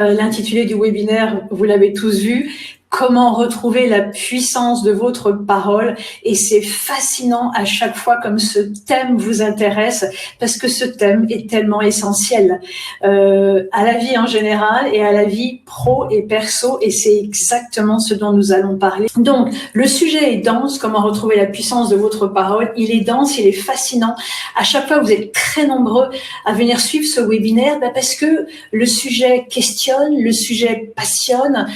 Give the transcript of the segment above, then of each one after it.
L'intitulé du webinaire, vous l'avez tous vu, comment retrouver la puissance de votre parole, et c'est fascinant à chaque fois comme ce thème vous intéresse, parce que ce thème est tellement essentiel à la vie en général et à la vie pro et perso, et c'est exactement ce dont nous allons parler. Donc, le sujet est dense, comment retrouver la puissance de votre parole. Il est dense, il est fascinant. À chaque fois, vous êtes très nombreux à venir suivre ce webinaire, parce que le sujet questionne, le sujet passionne,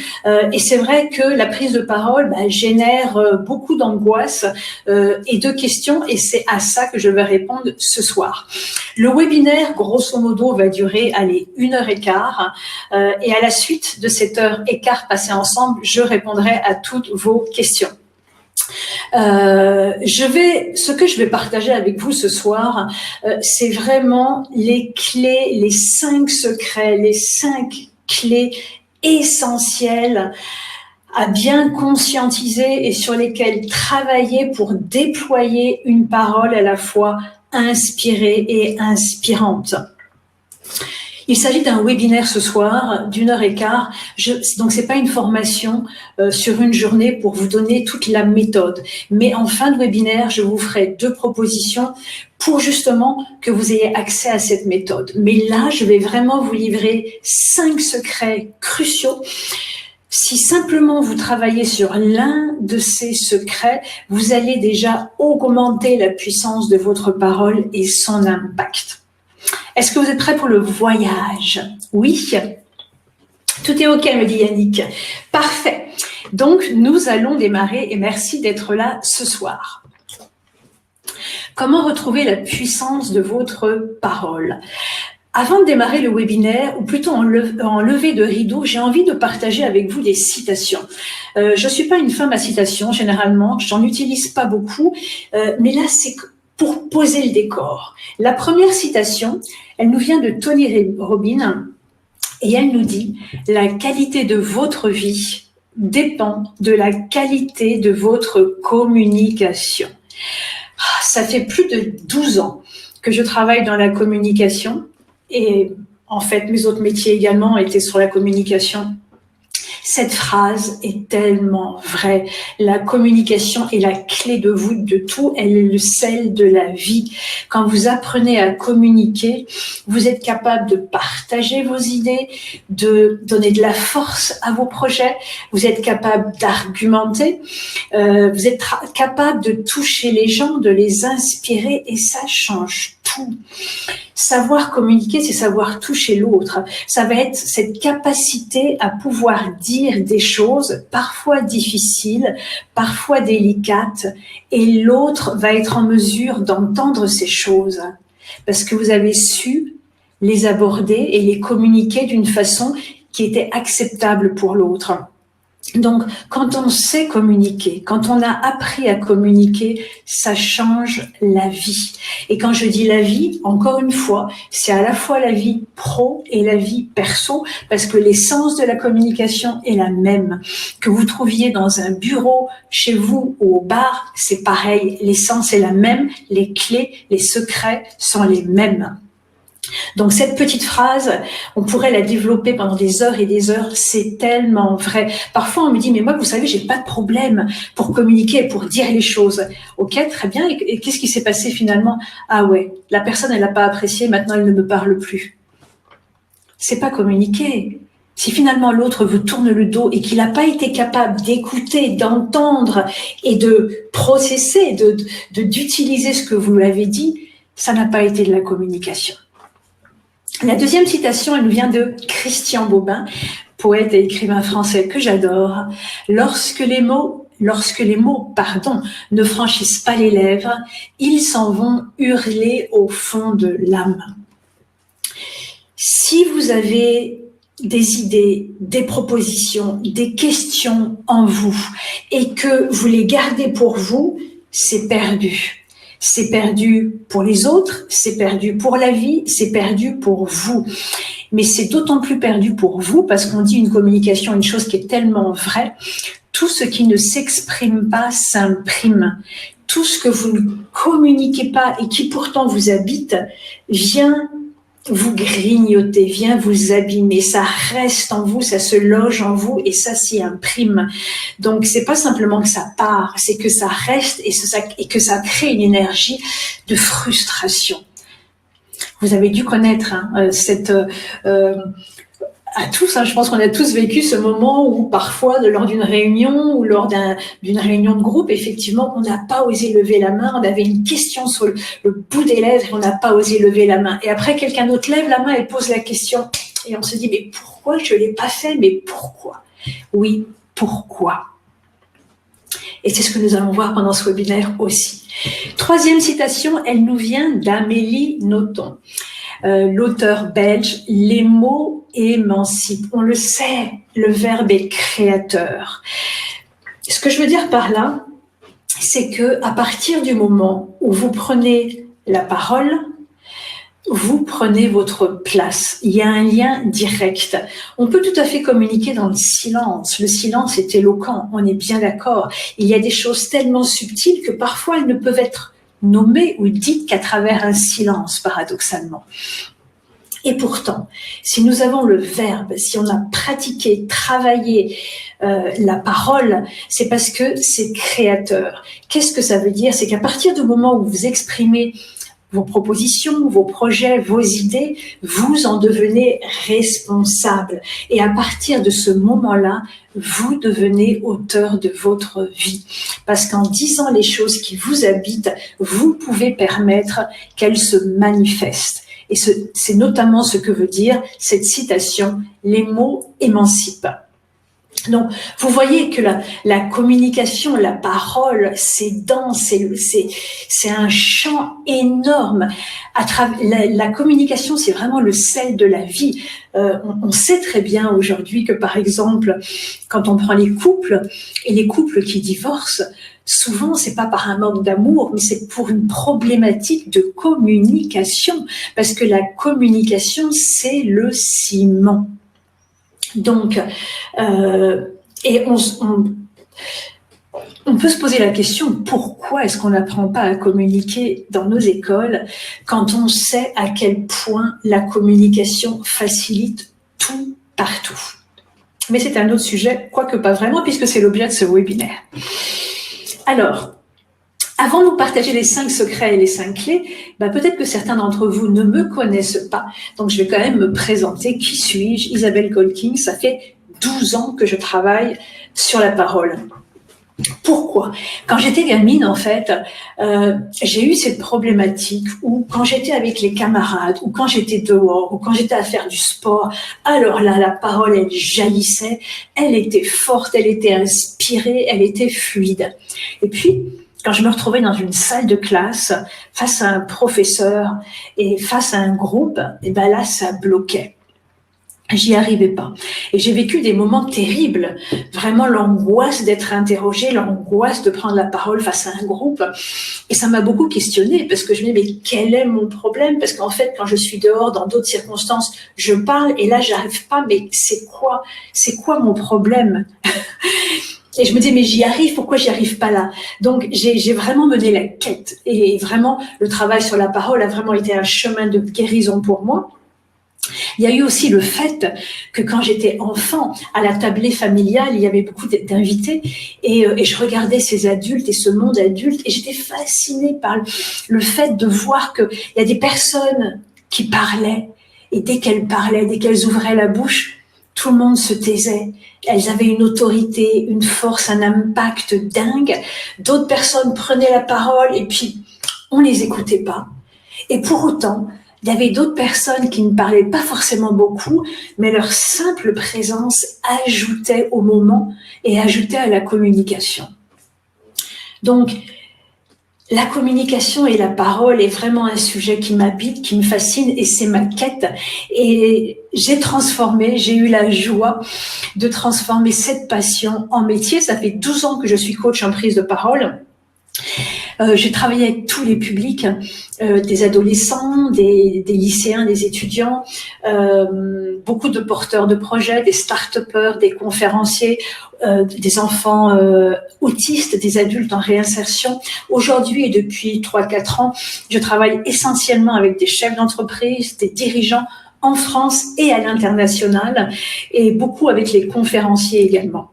et c'est vrai que la prise de parole génère beaucoup d'angoisse et de questions, et c'est à ça que je vais répondre ce soir. Le webinaire, grosso modo, va durer 1h15, et à la suite de cette heure et quart passée ensemble, je répondrai à toutes vos questions. Ce que je vais partager avec vous ce soir, c'est vraiment les clés, les 5 secrets, les 5 clés essentielles à bien conscientiser et sur lesquels travailler pour déployer une parole à la fois inspirée et inspirante. Il s'agit d'un webinaire ce soir d'1h15. Donc c'est pas une formation sur une journée pour vous donner toute la méthode. Mais en fin de webinaire, je vous ferai 2 propositions pour justement que vous ayez accès à cette méthode. Mais là, je vais vraiment vous livrer 5 secrets cruciaux. Si simplement vous travaillez sur l'un de ces secrets, vous allez déjà augmenter la puissance de votre parole et son impact. Est-ce que vous êtes prêts pour le voyage? Oui. Tout est OK, me dit Yannick. Parfait. Donc, nous allons démarrer et merci d'être là ce soir. Comment retrouver la puissance de votre parole? Avant de démarrer le webinaire, ou plutôt en levée de rideau, j'ai envie de partager avec vous des citations. Je suis pas une femme à citations, généralement, j'en utilise pas beaucoup, mais là, c'est pour poser le décor. La première citation, elle nous vient de Tony Robbins, et elle nous dit « La qualité de votre vie dépend de la qualité de votre communication ». Ça fait plus de 12 ans que je travaille dans la communication, et en fait, mes autres métiers également étaient sur la communication. Cette phrase est tellement vraie. La communication est la clé de voûte de tout. Elle est le sel de la vie. Quand vous apprenez à communiquer, vous êtes capable de partager vos idées, de donner de la force à vos projets. Vous êtes capable d'argumenter. Vous êtes capable de toucher les gens, de les inspirer, et ça change tout. Savoir communiquer, c'est savoir toucher l'autre. Ça va être cette capacité à pouvoir dire des choses parfois difficiles, parfois délicates, et l'autre va être en mesure d'entendre ces choses parce que vous avez su les aborder et les communiquer d'une façon qui était acceptable pour l'autre. Donc, quand on sait communiquer, quand on a appris à communiquer, ça change la vie. Et quand je dis la vie, encore une fois, c'est à la fois la vie pro et la vie perso, parce que l'essence de la communication est la même. Que vous trouviez dans un bureau, chez vous ou au bar, c'est pareil. L'essence est la même, les clés, les secrets sont les mêmes. Donc cette petite phrase, on pourrait la développer pendant des heures et des heures, c'est tellement vrai. Parfois on me dit, mais moi vous savez, j'ai pas de problème pour communiquer, pour dire les choses. Ok, très bien, et qu'est-ce qui s'est passé finalement? Ah ouais, la personne elle n'a pas apprécié, maintenant elle ne me parle plus. C'est pas communiquer. Si finalement l'autre vous tourne le dos et qu'il n'a pas été capable d'écouter, d'entendre et de processer, d'utiliser ce que vous lui avez dit, ça n'a pas été de la communication. La deuxième citation, elle nous vient de Christian Bobin, poète et écrivain français que j'adore. Lorsque les mots, ne franchissent pas les lèvres, ils s'en vont hurler au fond de l'âme. Si vous avez des idées, des propositions, des questions en vous et que vous les gardez pour vous, c'est perdu. C'est perdu pour les autres, c'est perdu pour la vie, c'est perdu pour vous. Mais c'est d'autant plus perdu pour vous parce qu'on dit une communication, une chose qui est tellement vraie. Tout ce qui ne s'exprime pas s'imprime. Tout ce que vous ne communiquez pas et qui pourtant vous habite vient vous grignoter, vient vous abîmer. Ça reste en vous, ça se loge en vous et ça s'y imprime. Donc, c'est pas simplement que ça part, c'est que ça reste et que ça crée une énergie de frustration. Vous avez dû connaître à tous, je pense qu'on a tous vécu ce moment où parfois, lors d'une réunion ou lors d'une réunion de groupe, effectivement, on n'a pas osé lever la main, on avait une question sur le bout des lèvres et on n'a pas osé lever la main. Et après, quelqu'un d'autre lève la main et pose la question et on se dit, mais pourquoi je ne l'ai pas fait? Mais pourquoi? Oui, pourquoi? Et c'est ce que nous allons voir pendant ce webinaire aussi. Troisième citation, elle nous vient d'Amélie Nothomb. L'auteur belge, les mots émancipent. On le sait, le verbe est créateur. Ce que je veux dire par là, c'est que à partir du moment où vous prenez la parole, vous prenez votre place. Il y a un lien direct. On peut tout à fait communiquer dans le silence. Le silence est éloquent, on est bien d'accord. Il y a des choses tellement subtiles que parfois elles ne peuvent être nommées ou dites qu'à travers un silence, paradoxalement. Et pourtant, si nous avons le verbe, si on a pratiqué, travaillé la parole, c'est parce que c'est créateur. Qu'est-ce que ça veut dire? C'est qu'à partir du moment où vous exprimez vos propositions, vos projets, vos idées, vous en devenez responsable. Et à partir de ce moment-là, vous devenez auteur de votre vie. Parce qu'en disant les choses qui vous habitent, vous pouvez permettre qu'elles se manifestent. Et c'est notamment ce que veut dire cette citation, les mots émancipent. Donc, vous voyez que la communication, la parole, c'est dense, c'est un champ énorme. La communication, c'est vraiment le sel de la vie. On sait très bien aujourd'hui que, par exemple, quand on prend les couples, et les couples qui divorcent, souvent, c'est pas par un manque d'amour, mais c'est pour une problématique de communication. Parce que la communication, c'est le ciment. Donc, et on peut se poser la question, pourquoi est-ce qu'on n'apprend pas à communiquer dans nos écoles quand on sait à quel point la communication facilite tout partout? Mais c'est un autre sujet, quoique pas vraiment, puisque c'est l'objet de ce webinaire. Alors, avant de vous partager les 5 secrets et les 5 clés, peut-être que certains d'entre vous ne me connaissent pas. Donc, je vais quand même me présenter. Qui suis-je? Isabelle Colking. Ça fait 12 ans que je travaille sur la parole. Pourquoi? Quand j'étais gamine, en fait, j'ai eu cette problématique où quand j'étais avec les camarades, ou quand j'étais dehors, ou quand j'étais à faire du sport, alors là, la parole, elle jaillissait, elle était forte, elle était inspirée, elle était fluide. Et puis, quand je me retrouvais dans une salle de classe, face à un professeur et face à un groupe, et là, ça bloquait. J'y arrivais pas. Et j'ai vécu des moments terribles, vraiment l'angoisse d'être interrogée, l'angoisse de prendre la parole face à un groupe. Et ça m'a beaucoup questionnée parce que je me disais, mais quel est mon problème? Parce qu'en fait, quand je suis dehors, dans d'autres circonstances, je parle et là, j'arrive pas, mais c'est quoi mon problème? Et je me disais, mais j'y arrive, pourquoi j'y arrive pas là? Donc, j'ai vraiment mené la quête. Et vraiment, le travail sur la parole a vraiment été un chemin de guérison pour moi. Il y a eu aussi le fait que quand j'étais enfant, à la tablée familiale, il y avait beaucoup d'invités et je regardais ces adultes et ce monde adulte et j'étais fascinée par le fait de voir qu'il y a des personnes qui parlaient et dès qu'elles ouvraient la bouche, tout le monde se taisait. Elles avaient une autorité, une force, un impact dingue. D'autres personnes prenaient la parole et puis on les écoutait pas. Et pour autant, il y avait d'autres personnes qui ne parlaient pas forcément beaucoup, mais leur simple présence ajoutait au moment et ajoutait à la communication. Donc, la communication et la parole est vraiment un sujet qui m'habite, qui me fascine et c'est ma quête. Et j'ai eu la joie de transformer cette passion en métier. Ça fait 12 ans que je suis coach en prise de parole. J'ai travaillé avec tous les publics, des adolescents, des lycéens, des étudiants, beaucoup de porteurs de projets, des start-upers, des conférenciers, des enfants autistes, des adultes en réinsertion. Aujourd'hui et depuis 3-4 ans, je travaille essentiellement avec des chefs d'entreprise, des dirigeants en France et à l'international, et beaucoup avec les conférenciers également.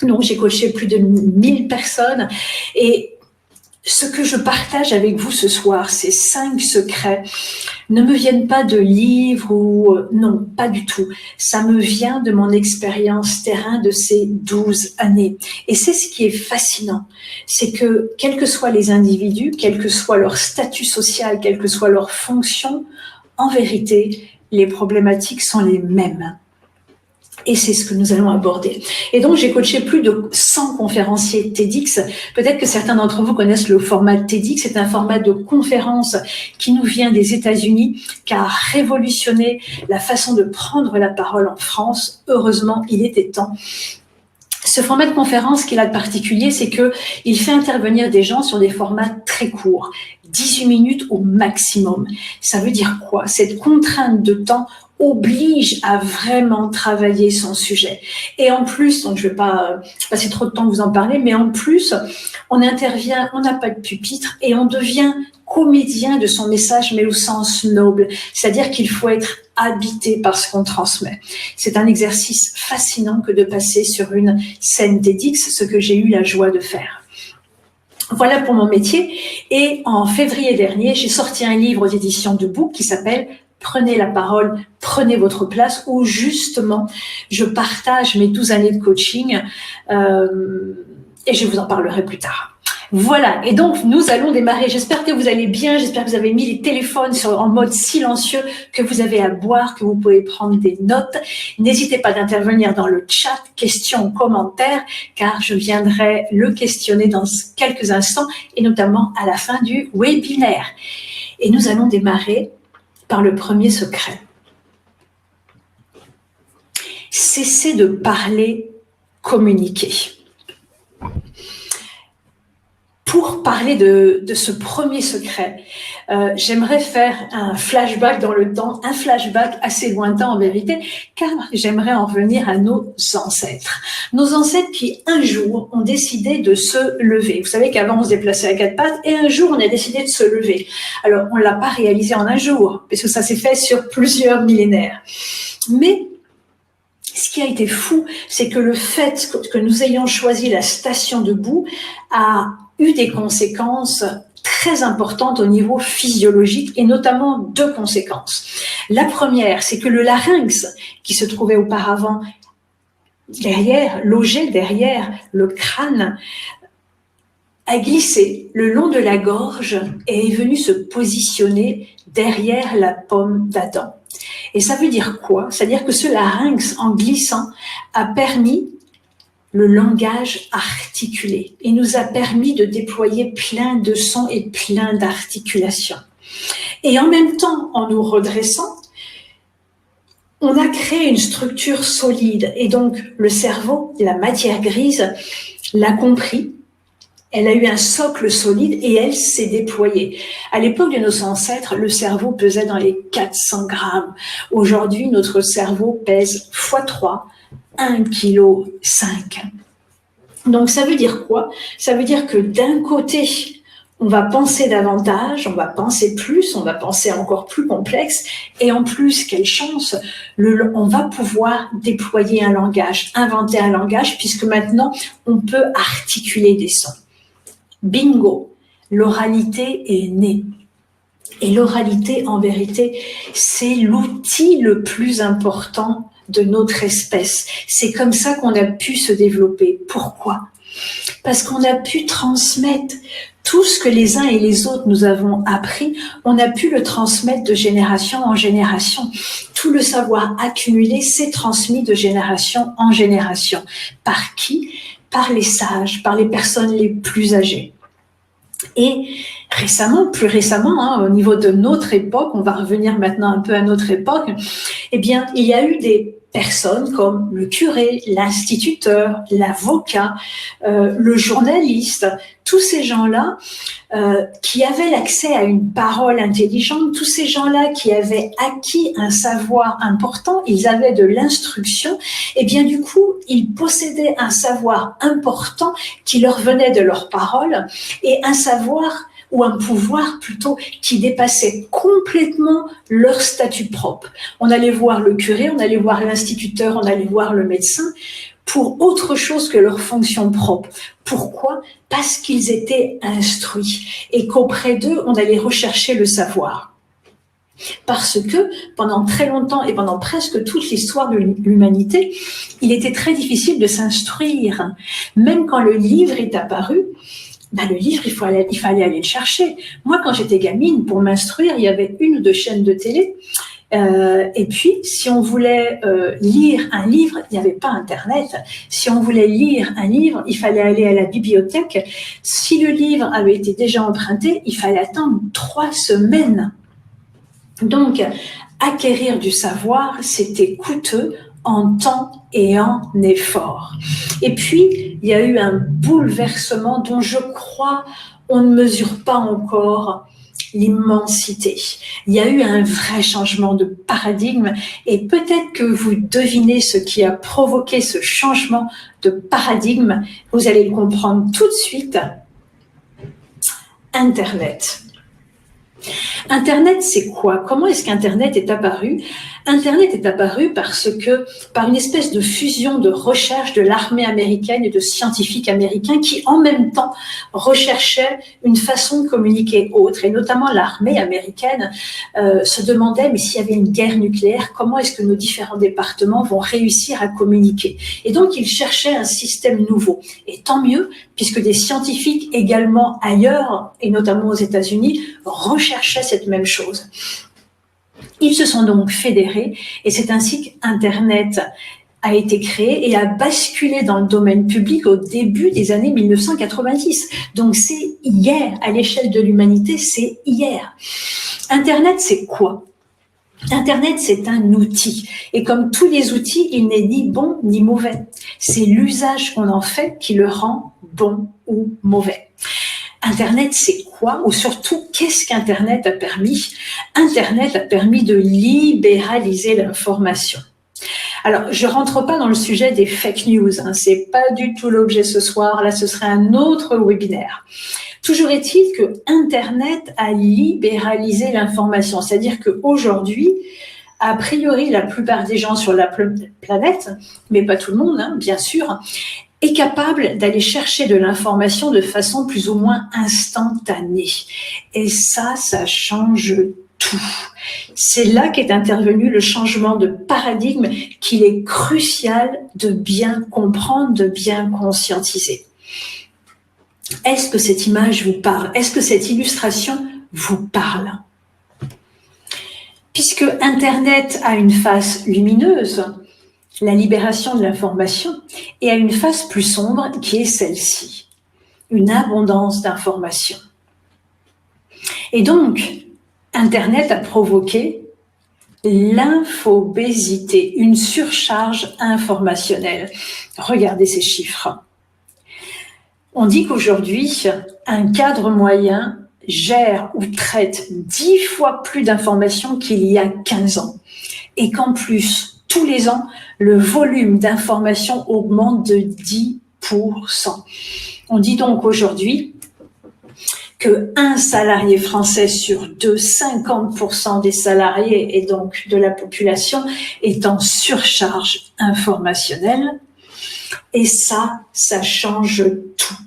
Donc, j'ai coaché plus de 1000 personnes, et ce que je partage avec vous ce soir, ces 5 secrets, ne me viennent pas de livres ou non, pas du tout. Ça me vient de mon expérience terrain de ces 12 années. Et c'est ce qui est fascinant, c'est que quels que soient les individus, quel que soit leur statut social, quelle que soit leur fonction, en vérité, les problématiques sont les mêmes. Et c'est ce que nous allons aborder. Et donc, j'ai coaché plus de 100 conférenciers TEDx. Peut-être que certains d'entre vous connaissent le format TEDx. C'est un format de conférence qui nous vient des États-Unis, qui a révolutionné la façon de prendre la parole en France. Heureusement, il était temps. Ce format de conférence qu'il a de particulier, c'est qu'il fait intervenir des gens sur des formats très courts, 18 minutes au maximum. Ça veut dire quoi? Cette contrainte de temps oblige à vraiment travailler son sujet. Et en plus, donc je ne vais pas passer trop de temps à vous en parler, mais en plus, on intervient, on n'a pas de pupitre et on devient comédien de son message, mais au sens noble. C'est-à-dire qu'il faut être habité par ce qu'on transmet. C'est un exercice fascinant que de passer sur une scène TEDx, ce que j'ai eu la joie de faire. Voilà pour mon métier. Et en février dernier, j'ai sorti un livre aux éditions Debout qui s'appelle Prenez la parole, prenez votre place, où justement, je partage mes 12 années de coaching et je vous en parlerai plus tard. Voilà, et donc nous allons démarrer. J'espère que vous allez bien, j'espère que vous avez mis les téléphones en mode silencieux, que vous avez à boire, que vous pouvez prendre des notes. N'hésitez pas d'intervenir dans le chat, questions, commentaires, car je viendrai le questionner dans quelques instants, et notamment à la fin du webinaire. Et nous allons démarrer par le premier secret. Cessez de parler, communiquer. Pour parler de ce premier secret, j'aimerais faire un flashback dans le temps, un flashback assez lointain en vérité, car j'aimerais en revenir à nos ancêtres. Nos ancêtres qui, un jour, ont décidé de se lever. Vous savez qu'avant, on se déplaçait à 4 pattes, et un jour, on a décidé de se lever. Alors, on ne l'a pas réalisé en un jour, parce que ça s'est fait sur plusieurs millénaires. Mais ce qui a été fou, c'est que le fait que nous ayons choisi la station debout a eu des conséquences très importantes au niveau physiologique, et notamment 2 conséquences. La première, c'est que le larynx, qui se trouvait auparavant logé derrière le crâne, a glissé le long de la gorge et est venu se positionner derrière la pomme d'Adam. Et ça veut dire quoi? Ça veut dire que ce larynx, en glissant, a permis le langage articulé et nous a permis de déployer plein de sons et plein d'articulations. Et en même temps, en nous redressant, on a créé une structure solide, et donc le cerveau, la matière grise, l'a compris. Elle a eu un socle solide et elle s'est déployée. À l'époque de nos ancêtres, le cerveau pesait dans les 400 grammes. Aujourd'hui, notre cerveau pèse x3, 1,5 kg. Donc, ça veut dire quoi? Ça veut dire que d'un côté, on va penser davantage, on va penser plus, on va penser encore plus complexe, et en plus, quelle chance, on va pouvoir déployer un langage, inventer un langage, puisque maintenant, on peut articuler des sons. Bingo, l'oralité est née. Et l'oralité, en vérité, c'est l'outil le plus important de notre espèce. C'est comme ça qu'on a pu se développer. Pourquoi? Parce qu'on a pu transmettre tout ce que les uns et les autres nous avons appris, on a pu le transmettre de génération en génération. Tout le savoir accumulé s'est transmis de génération en génération. Par qui? Par les sages, par les personnes les plus âgées. Et récemment, plus récemment, au niveau de notre époque, on va revenir maintenant un peu à notre époque, eh bien, il y a eu des personnes comme le curé, l'instituteur, l'avocat, le journaliste, tous ces gens-là qui avaient l'accès à une parole intelligente, tous ces gens-là qui avaient acquis un savoir important, ils avaient de l'instruction, et bien du coup, ils possédaient un savoir important qui leur venait de leur parole, et un savoir ou un pouvoir plutôt qui dépassait complètement leur statut propre. On allait voir le curé, on allait voir l'instituteur, on allait voir le médecin pour autre chose que leur fonction propre. Pourquoi ? Parce qu'ils étaient instruits et qu'auprès d'eux, on allait rechercher le savoir. Parce que pendant très longtemps et pendant presque toute l'histoire de l'humanité, il était très difficile de s'instruire. Même quand le livre est apparu, le livre, il fallait aller le chercher. Moi, quand j'étais gamine, pour m'instruire, il y avait une ou deux chaînes de télé. Et puis, si on voulait lire un livre, il n'y avait pas Internet. Si on voulait lire un livre, il fallait aller à la bibliothèque. Si le livre avait été déjà emprunté, il fallait attendre 3 semaines. Donc, acquérir du savoir, c'était coûteux en temps et en effort. Et puis, il y a eu un bouleversement dont je crois on ne mesure pas encore l'immensité. Il y a eu un vrai changement de paradigme et peut-être que vous devinez ce qui a provoqué ce changement de paradigme. Vous allez le comprendre tout de suite. Internet. Internet, c'est quoi? Comment est-ce qu'Internet est apparu? Internet est apparu par une espèce de fusion de recherche de l'armée américaine et de scientifiques américains qui, en même temps, recherchaient une façon de communiquer autre. Et notamment, l'armée américaine se demandait, mais s'il y avait une guerre nucléaire, comment est-ce que nos différents départements vont réussir à communiquer? Et donc, ils cherchaient un système nouveau. Et tant mieux, puisque des scientifiques également ailleurs, et notamment aux États-Unis, recherchaient cette même chose. Ils se sont donc fédérés et c'est ainsi qu'Internet a été créé et a basculé dans le domaine public au début des années 1990. Donc c'est hier, à l'échelle de l'humanité, c'est hier. Internet, c'est quoi? Internet, c'est un outil. Et comme tous les outils, il n'est ni bon ni mauvais. C'est l'usage qu'on en fait qui le rend bon ou mauvais. Internet, c'est quoi? Ou surtout, qu'est-ce qu'Internet a permis? Internet a permis de libéraliser l'information. Alors, je rentre pas dans le sujet des fake news, c'est pas du tout l'objet ce soir, là ce serait un autre webinaire. Toujours est-il que Internet a libéralisé l'information, c'est-à-dire qu'aujourd'hui, a priori, la plupart des gens sur la planète, mais pas tout le monde, bien sûr, est capable d'aller chercher de l'information de façon plus ou moins instantanée. Et ça change tout. C'est là qu'est intervenu le changement de paradigme qu'il est crucial de bien comprendre, de bien conscientiser. Est-ce que cette image vous parle? Est-ce que cette illustration vous parle? Puisque Internet a une face lumineuse, la libération de l'information, et à une face plus sombre qui est celle-ci, une abondance d'informations. Et donc, Internet a provoqué l'infobésité, une surcharge informationnelle. Regardez ces chiffres. On dit qu'aujourd'hui, un cadre moyen gère ou traite 10 fois plus d'informations qu'il y a 15 ans. Et qu'en plus, tous les ans, le volume d'informations augmente de 10%. On dit donc aujourd'hui qu'un salarié français sur 2, 50% des salariés et donc de la population est en surcharge informationnelle. Et ça change tout.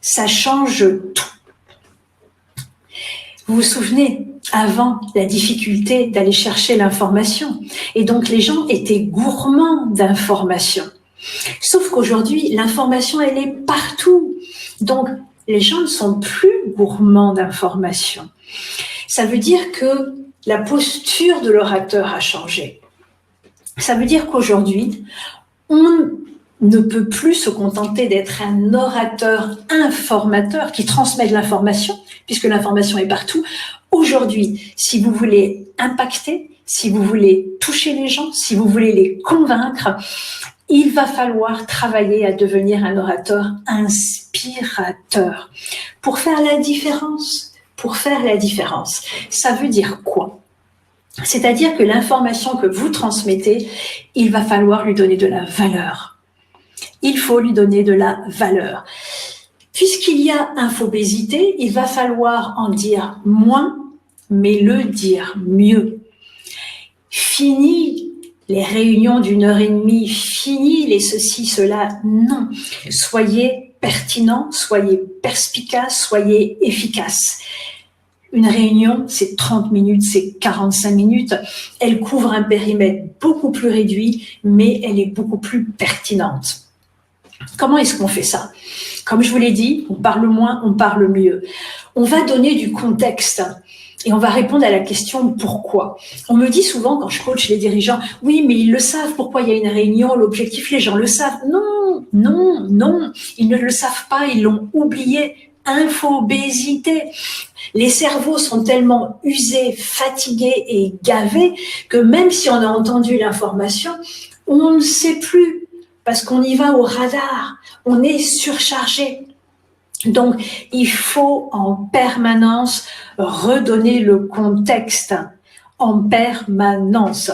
Ça change tout. Vous vous souvenez, avant, la difficulté d'aller chercher l'information. Et donc, les gens étaient gourmands d'informations. Sauf qu'aujourd'hui, l'information, elle est partout. Donc, les gens ne sont plus gourmands d'informations. Ça veut dire que la posture de l'orateur a changé. Ça veut dire qu'aujourd'hui, on ne peut plus se contenter d'être un orateur informateur qui transmet de l'information, puisque l'information est partout. Aujourd'hui, si vous voulez impacter, si vous voulez toucher les gens, si vous voulez les convaincre, il va falloir travailler à devenir un orateur inspirateur. Pour faire la différence, ça veut dire quoi? C'est-à-dire que l'information que vous transmettez, il va falloir lui donner de la valeur. Il faut lui donner de la valeur. Puisqu'il y a infobésité, il va falloir en dire moins, mais le dire mieux. Fini les réunions d'1h30, fini les ceci, cela, non. Soyez pertinent, soyez perspicace, soyez efficace. Une réunion, c'est 30 minutes, c'est 45 minutes. Elle couvre un périmètre beaucoup plus réduit, mais elle est beaucoup plus pertinente. Comment est-ce qu'on fait ça? Comme je vous l'ai dit, on parle moins, on parle mieux. On va donner du contexte et on va répondre à la question pourquoi. On me dit souvent quand je coach les dirigeants, oui, mais ils le savent pourquoi il y a une réunion, l'objectif, les gens le savent. Non, non, non, ils ne le savent pas, ils l'ont oublié. Infobésité. Les cerveaux sont tellement usés, fatigués et gavés que même si on a entendu l'information, on ne sait plus parce qu'on y va au radar, on est surchargé. Donc, il faut en permanence redonner le contexte, en permanence.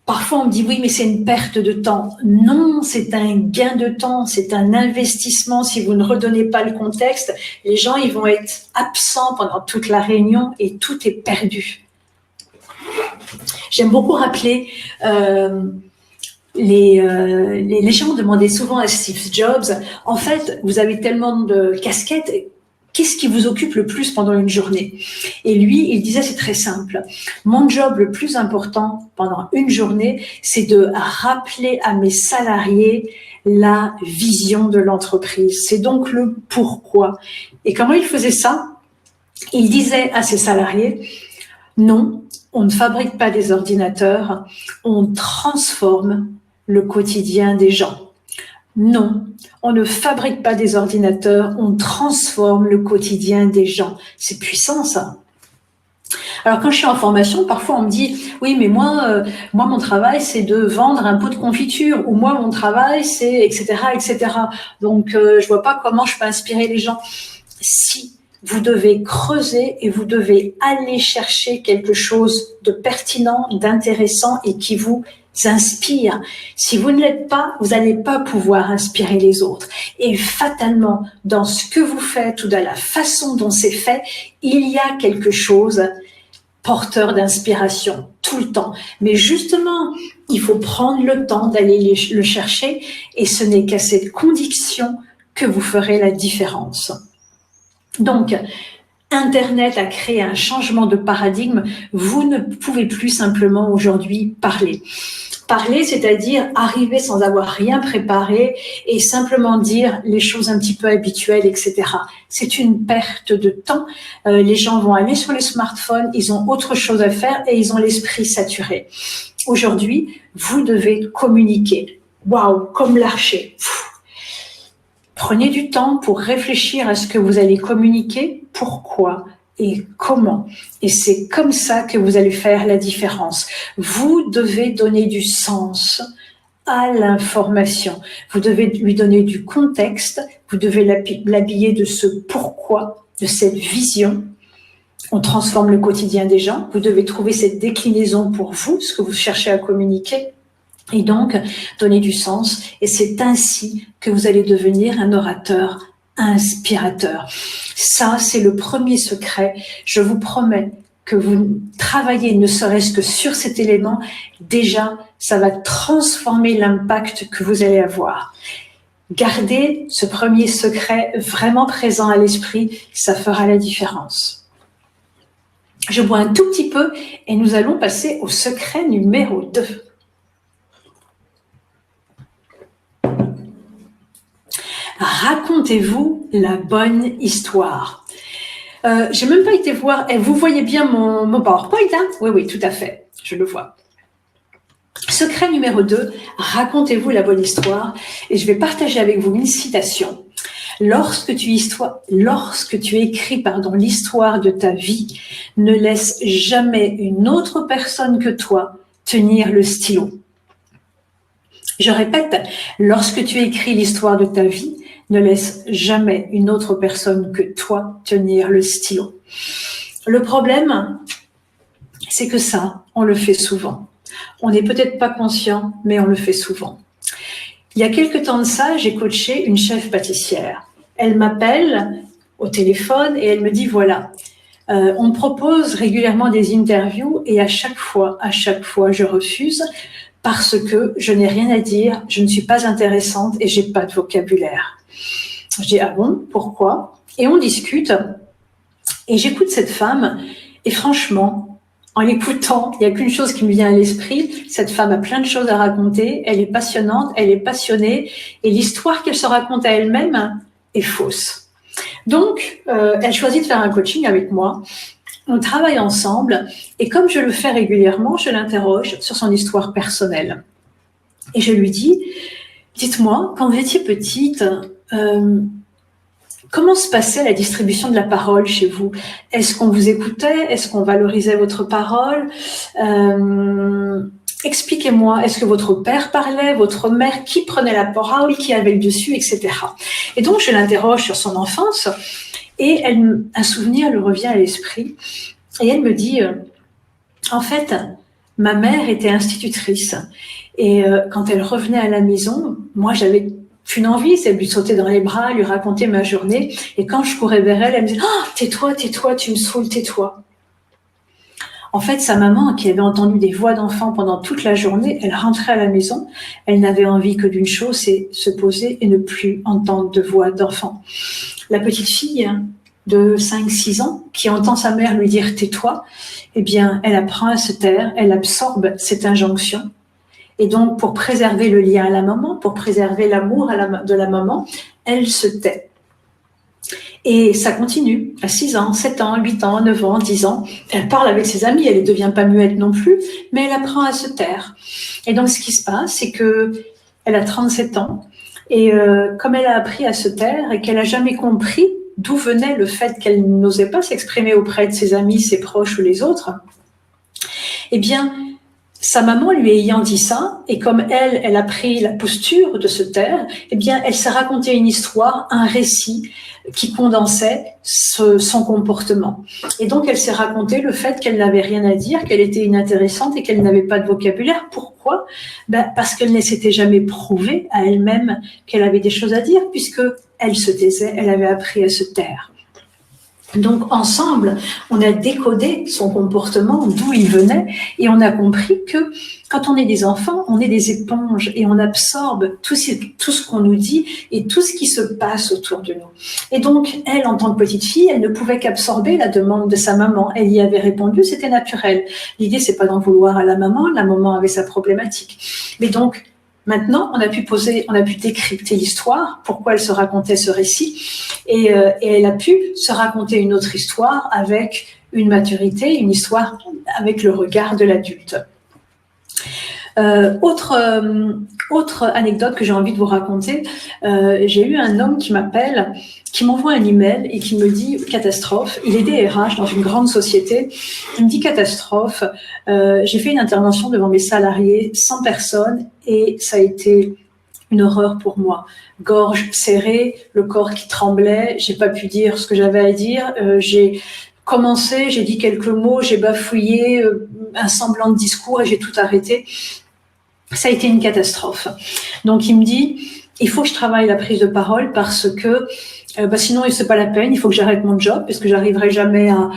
Parfois, on me dit, oui, mais c'est une perte de temps. Non, c'est un gain de temps, c'est un investissement. Si vous ne redonnez pas le contexte, les gens ils vont être absents pendant toute la réunion et tout est perdu. J'aime beaucoup rappeler, les gens demandaient souvent à Steve Jobs, en fait, vous avez tellement de casquettes, qu'est-ce qui vous occupe le plus pendant une journée? Et lui, il disait, c'est très simple. Mon job le plus important pendant une journée, c'est de rappeler à mes salariés la vision de l'entreprise. C'est donc le pourquoi. Et comment il faisait ça? Il disait à ses salariés, non, on ne fabrique pas des ordinateurs, on transforme le quotidien des gens. Non, on ne fabrique pas des ordinateurs, on transforme le quotidien des gens. C'est puissant, ça. Alors, quand je suis en formation, parfois on me dit, oui, mais moi mon travail, c'est de vendre un pot de confiture, ou moi, mon travail, c'est etc., etc. Donc, je vois pas comment je peux inspirer les gens. Si, vous devez creuser et vous devez aller chercher quelque chose de pertinent, d'intéressant et qui vous inspire. Si vous ne l'êtes pas, vous n'allez pas pouvoir inspirer les autres. Et fatalement, dans ce que vous faites ou dans la façon dont c'est fait, il y a quelque chose porteur d'inspiration tout le temps. Mais justement, il faut prendre le temps d'aller le chercher et ce n'est qu'à cette conviction que vous ferez la différence. Donc, Internet a créé un changement de paradigme. Vous ne pouvez plus simplement aujourd'hui parler. Parler, c'est-à-dire arriver sans avoir rien préparé et simplement dire les choses un petit peu habituelles, etc. C'est une perte de temps. Les gens vont aller sur les smartphones, ils ont autre chose à faire et ils ont l'esprit saturé. Aujourd'hui, vous devez communiquer. Waouh, comme l'archer. Prenez du temps pour réfléchir à ce que vous allez communiquer, pourquoi et comment. Et c'est comme ça que vous allez faire la différence. Vous devez donner du sens à l'information. Vous devez lui donner du contexte, vous devez l'habiller de ce pourquoi, de cette vision. On transforme le quotidien des gens. Vous devez trouver cette déclinaison pour vous, ce que vous cherchez à communiquer. Et donc, donner du sens. Et c'est ainsi que vous allez devenir un orateur inspirateur. Ça, c'est le premier secret. Je vous promets que vous travaillez ne serait-ce que sur cet élément. Déjà, ça va transformer l'impact que vous allez avoir. Gardez ce premier secret vraiment présent à l'esprit. Ça fera la différence. Je bois un tout petit peu et nous allons passer au secret numéro 2. Racontez-vous la bonne histoire. J'ai même pas été voir. Vous voyez bien mon PowerPoint, hein? Oui, tout à fait. Je le vois. Secret numéro 2, racontez-vous la bonne histoire. Et je vais partager avec vous une citation. Lorsque tu écris l'histoire de ta vie, ne laisse jamais une autre personne que toi tenir le stylo. Je répète, lorsque tu écris l'histoire de ta vie, ne laisse jamais une autre personne que toi tenir le stylo. Le problème, c'est que ça, on le fait souvent. On n'est peut-être pas conscient, mais on le fait souvent. Il y a quelque temps de ça, j'ai coaché une chef pâtissière. Elle m'appelle au téléphone et elle me dit, voilà, on me propose régulièrement des interviews et à chaque fois, je refuse parce que je n'ai rien à dire, je ne suis pas intéressante et j'ai pas de vocabulaire. Je dis, ah bon, pourquoi? Et on discute et j'écoute cette femme et franchement, en l'écoutant, il n'y a qu'une chose qui me vient à l'esprit, cette femme a plein de choses à raconter, elle est passionnante, elle est passionnée et l'histoire qu'elle se raconte à elle-même est fausse. Donc, elle choisit de faire un coaching avec moi. On travaille ensemble et comme je le fais régulièrement, je l'interroge sur son histoire personnelle. Et je lui dis, dites-moi, quand vous étiez petite, comment se passait la distribution de la parole chez vous? Est-ce qu'on vous écoutait? Est-ce qu'on valorisait votre parole? Expliquez-moi, est-ce que votre père parlait, votre mère, qui prenait la parole, qui avait le dessus, etc. Et donc, je l'interroge sur son enfance et un souvenir lui revient à l'esprit et elle me dit, en fait, ma mère était institutrice et quand elle revenait à la maison, moi j'avais une envie, c'est de lui sauter dans les bras, lui raconter ma journée et quand je courais vers elle, elle me disait « Oh, tais-toi, tu me saoules, tais-toi ». En fait, sa maman, qui avait entendu des voix d'enfants pendant toute la journée, elle rentrait à la maison, elle n'avait envie que d'une chose, c'est se poser et ne plus entendre de voix d'enfants. La petite fille de 5-6 ans, qui entend sa mère lui dire « tais-toi », eh bien, elle apprend à se taire, elle absorbe cette injonction. Et donc, pour préserver le lien à la maman, pour préserver l'amour de la maman, elle se tait. Et ça continue à 6 ans, 7 ans, 8 ans, 9 ans, 10 ans. Elle parle avec ses amis, elle ne devient pas muette non plus, mais elle apprend à se taire. Et donc, ce qui se passe, c'est qu'elle a 37 ans. Et comme elle a appris à se taire et qu'elle n'a jamais compris d'où venait le fait qu'elle n'osait pas s'exprimer auprès de ses amis, ses proches ou les autres, eh bien, sa maman lui ayant dit ça, et comme elle a pris la posture de se taire, eh bien, elle s'est raconté une histoire, un récit qui condensait son comportement. Et donc, elle s'est raconté le fait qu'elle n'avait rien à dire, qu'elle était inintéressante et qu'elle n'avait pas de vocabulaire. Pourquoi? Parce qu'elle ne s'était jamais prouvé à elle-même qu'elle avait des choses à dire, puisque elle se taisait, elle avait appris à se taire. Donc, ensemble, on a décodé son comportement, d'où il venait, et on a compris que quand on est des enfants, on est des éponges et on absorbe tout ce qu'on nous dit et tout ce qui se passe autour de nous. Et donc, elle, en tant que petite fille, elle ne pouvait qu'absorber la demande de sa maman. Elle y avait répondu, c'était naturel. L'idée, c'est pas d'en vouloir à la maman avait sa problématique. Mais donc, maintenant, on a pu décrypter l'histoire, pourquoi elle se racontait ce récit, et elle a pu se raconter une autre histoire avec une maturité, une histoire avec le regard de l'adulte. Autre anecdote que j'ai envie de vous raconter, j'ai eu un homme qui m'appelle, qui m'envoie un email et qui me dit catastrophe. Il est DRH dans une grande société. Il me dit catastrophe. J'ai fait une intervention devant mes salariés, 100 personnes, et ça a été une horreur pour moi. Gorge serrée, le corps qui tremblait. J'ai pas pu dire ce que j'avais à dire. J'ai commencé, j'ai dit quelques mots, j'ai bafouillé un semblant de discours et j'ai tout arrêté. Ça a été une catastrophe. Donc il me dit, il faut que je travaille la prise de parole parce que sinon c'est pas la peine, il faut que j'arrête mon job parce que j'arriverai jamais à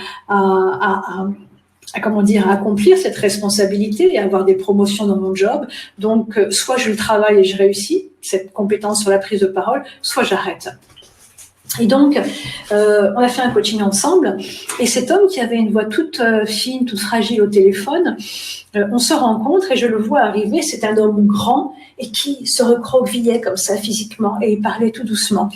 accomplir cette responsabilité et à avoir des promotions dans mon job. Donc soit je le travaille et je réussis, cette compétence sur la prise de parole, soit j'arrête. Et donc, on a fait un coaching ensemble, et cet homme qui avait une voix toute fine, toute fragile au téléphone, on se rencontre et je le vois arriver, c'est un homme grand et qui se recroquevillait comme ça physiquement, et il parlait tout doucement.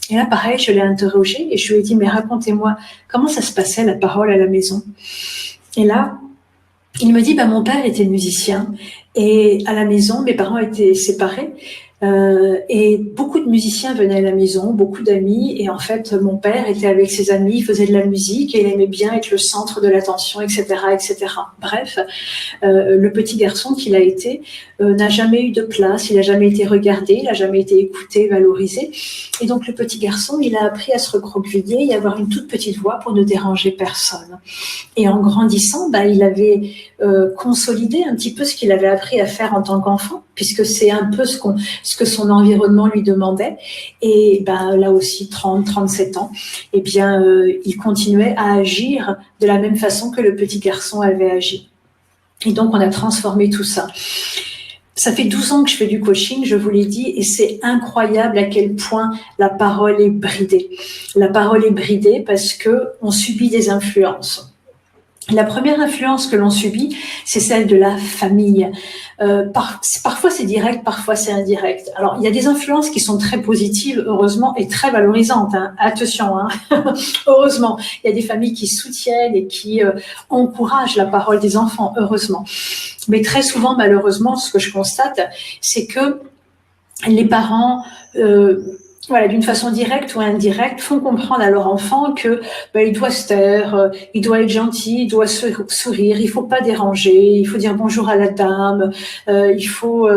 Et là, pareil, je l'ai interrogé et je lui ai dit, mais racontez-moi, comment ça se passait la parole à la maison? Et là, il me dit, mon père était musicien, et à la maison, mes parents étaient séparés. Et beaucoup de musiciens venaient à la maison, beaucoup d'amis, et en fait, mon père était avec ses amis, il faisait de la musique, et il aimait bien être le centre de l'attention, etc., etc. Bref, le petit garçon qu'il a été n'a jamais eu de place, il n'a jamais été regardé, il n'a jamais été écouté, valorisé, et donc le petit garçon, il a appris à se recroqueviller et avoir une toute petite voix pour ne déranger personne. Et en grandissant, il avait consolidé un petit peu ce qu'il avait appris à faire en tant qu'enfant, puisque c'est un peu ce que son environnement lui demandait. Et là aussi, 30, 37 ans, il continuait à agir de la même façon que le petit garçon avait agi. Et donc, on a transformé tout ça. Ça fait 12 ans que je fais du coaching, je vous l'ai dit, et c'est incroyable à quel point la parole est bridée. La parole est bridée parce qu'on subit des influences. La première influence que l'on subit, c'est celle de la famille. Parfois c'est direct, parfois c'est indirect. Alors il y a des influences qui sont très positives, heureusement, et très valorisantes. Attention, heureusement. Il y a des familles qui soutiennent et qui encouragent la parole des enfants, heureusement. Mais très souvent, malheureusement, ce que je constate, c'est que les parents... d'une façon directe ou indirecte, font comprendre à leur enfant que il doit se taire, il doit être gentil, il doit sourire, il faut pas déranger, il faut dire bonjour à la dame, il faut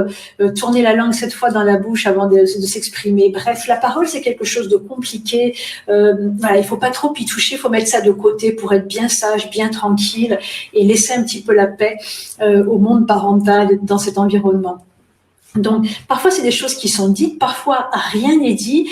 tourner la langue 7 fois dans la bouche avant de s'exprimer. Bref, la parole c'est quelque chose de compliqué. Il faut pas trop y toucher, il faut mettre ça de côté pour être bien sage, bien tranquille et laisser un petit peu la paix au monde parental dans cet environnement. Donc, parfois, c'est des choses qui sont dites, parfois, rien n'est dit,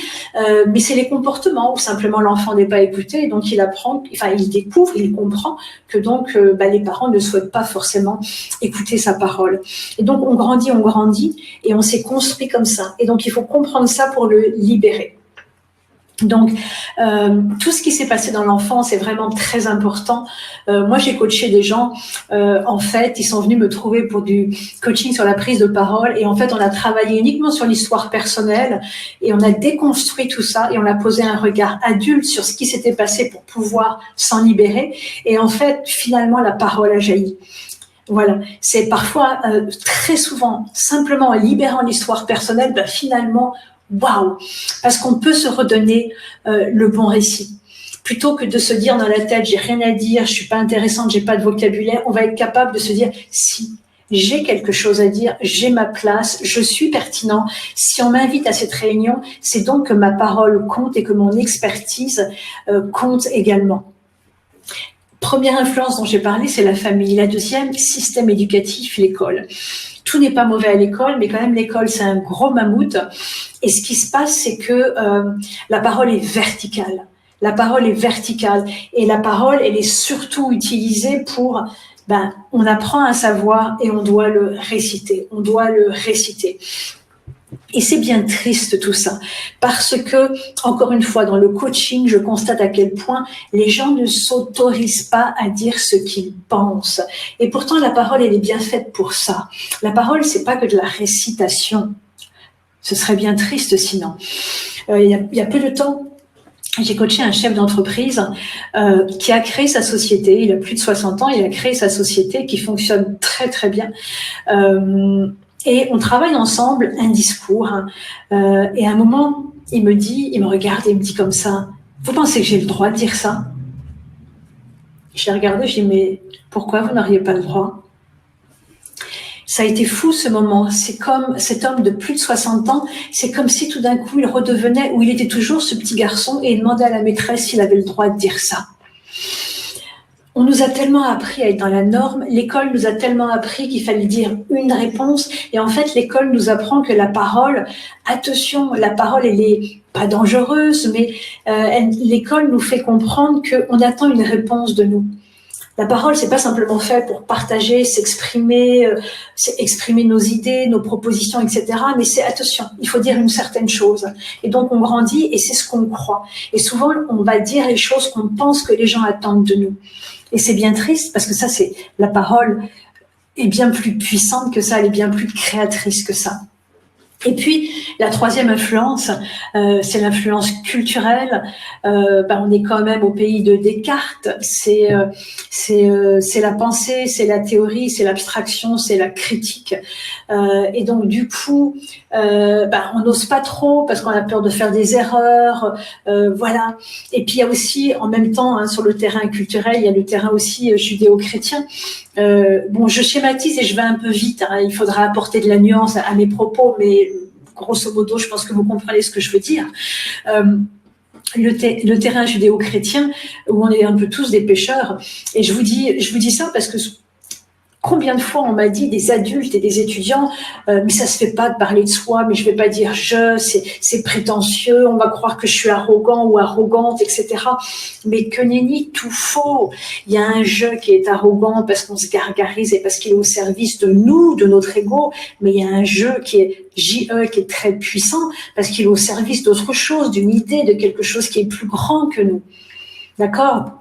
mais c'est les comportements où simplement l'enfant n'est pas écouté, et donc il apprend, il découvre, il comprend que donc les parents ne souhaitent pas forcément écouter sa parole. Et donc, on grandit, et on s'est construit comme ça. Et donc, il faut comprendre ça pour le libérer. Donc, tout ce qui s'est passé dans l'enfance est vraiment très important. Moi, j'ai coaché des gens, en fait, ils sont venus me trouver pour du coaching sur la prise de parole et en fait, on a travaillé uniquement sur l'histoire personnelle et on a déconstruit tout ça et on a posé un regard adulte sur ce qui s'était passé pour pouvoir s'en libérer et en fait, finalement, la parole a jailli. Voilà, c'est parfois, très souvent, simplement en libérant l'histoire personnelle, finalement, waouh, parce qu'on peut se redonner le bon récit. Plutôt que de se dire dans la tête, j'ai rien à dire, je suis pas intéressante, j'ai pas de vocabulaire, on va être capable de se dire, si, j'ai quelque chose à dire, j'ai ma place, je suis pertinent. Si on m'invite à cette réunion, c'est donc que ma parole compte et que mon expertise compte également. Première influence dont j'ai parlé, c'est la famille. La deuxième, système éducatif, l'école. Tout n'est pas mauvais à l'école, mais quand même l'école, c'est un gros mammouth. Et ce qui se passe, c'est que la parole est verticale. La parole est verticale. Et la parole, elle est surtout utilisée pour... on apprend un savoir et on doit le réciter. On doit le réciter. Et c'est bien triste tout ça, parce que, encore une fois, dans le coaching, je constate à quel point les gens ne s'autorisent pas à dire ce qu'ils pensent. Et pourtant, la parole, elle est bien faite pour ça. La parole, c'est pas que de la récitation. Ce serait bien triste sinon. Il y a peu de temps, j'ai coaché un chef d'entreprise qui a créé sa société. Il a plus de 60 ans, il a créé sa société qui fonctionne très très bien. Et on travaille ensemble un discours. Et à un moment, il me regarde et il me dit comme ça, « Vous pensez que j'ai le droit de dire ça ?» Je l'ai regardé, je lui ai dit, « Mais pourquoi vous n'auriez pas le droit ?» Ça a été fou ce moment. C'est comme cet homme de plus de 60 ans, c'est comme si tout d'un coup il redevenait, ou il était toujours ce petit garçon et il demandait à la maîtresse s'il avait le droit de dire ça. On nous a tellement appris à être dans la norme, l'école nous a tellement appris qu'il fallait dire une réponse, et en fait l'école nous apprend que la parole, attention, la parole elle est pas dangereuse, mais l'école nous fait comprendre qu'on attend une réponse de nous. La parole, c'est pas simplement fait pour partager, s'exprimer, exprimer nos idées, nos propositions, etc. Mais c'est attention, il faut dire une certaine chose. Et donc on grandit et c'est ce qu'on croit. Et souvent on va dire les choses qu'on pense que les gens attendent de nous. Et c'est bien triste parce que ça, c'est la parole est bien plus puissante que ça, elle est bien plus créatrice que ça. Et puis, la troisième influence, c'est l'influence culturelle. On est quand même au pays de Descartes. C'est la pensée, c'est la théorie, c'est l'abstraction, c'est la critique. Et donc, du coup, on n'ose pas trop parce qu'on a peur de faire des erreurs. Voilà. Et puis, il y a aussi, en même temps, hein, sur le terrain culturel, il y a le terrain aussi judéo-chrétien. Je schématise et je vais un peu vite. Hein, il faudra apporter de la nuance à mes propos, mais grosso modo, je pense que vous comprenez ce que je veux dire. Le terrain judéo-chrétien, où on est un peu tous des pécheurs, et je vous dis ça parce que combien de fois on m'a dit, des adultes et des étudiants, mais ça se fait pas de parler de soi, mais je vais pas dire c'est prétentieux, on va croire que je suis arrogant ou arrogante, etc. Mais que nenni, tout faux. Il y a un je qui est arrogant parce qu'on se gargarise et parce qu'il est au service de nous, de notre ego, mais il y a un je qui est JE qui est très puissant parce qu'il est au service d'autre chose, d'une idée, de quelque chose qui est plus grand que nous. D'accord ?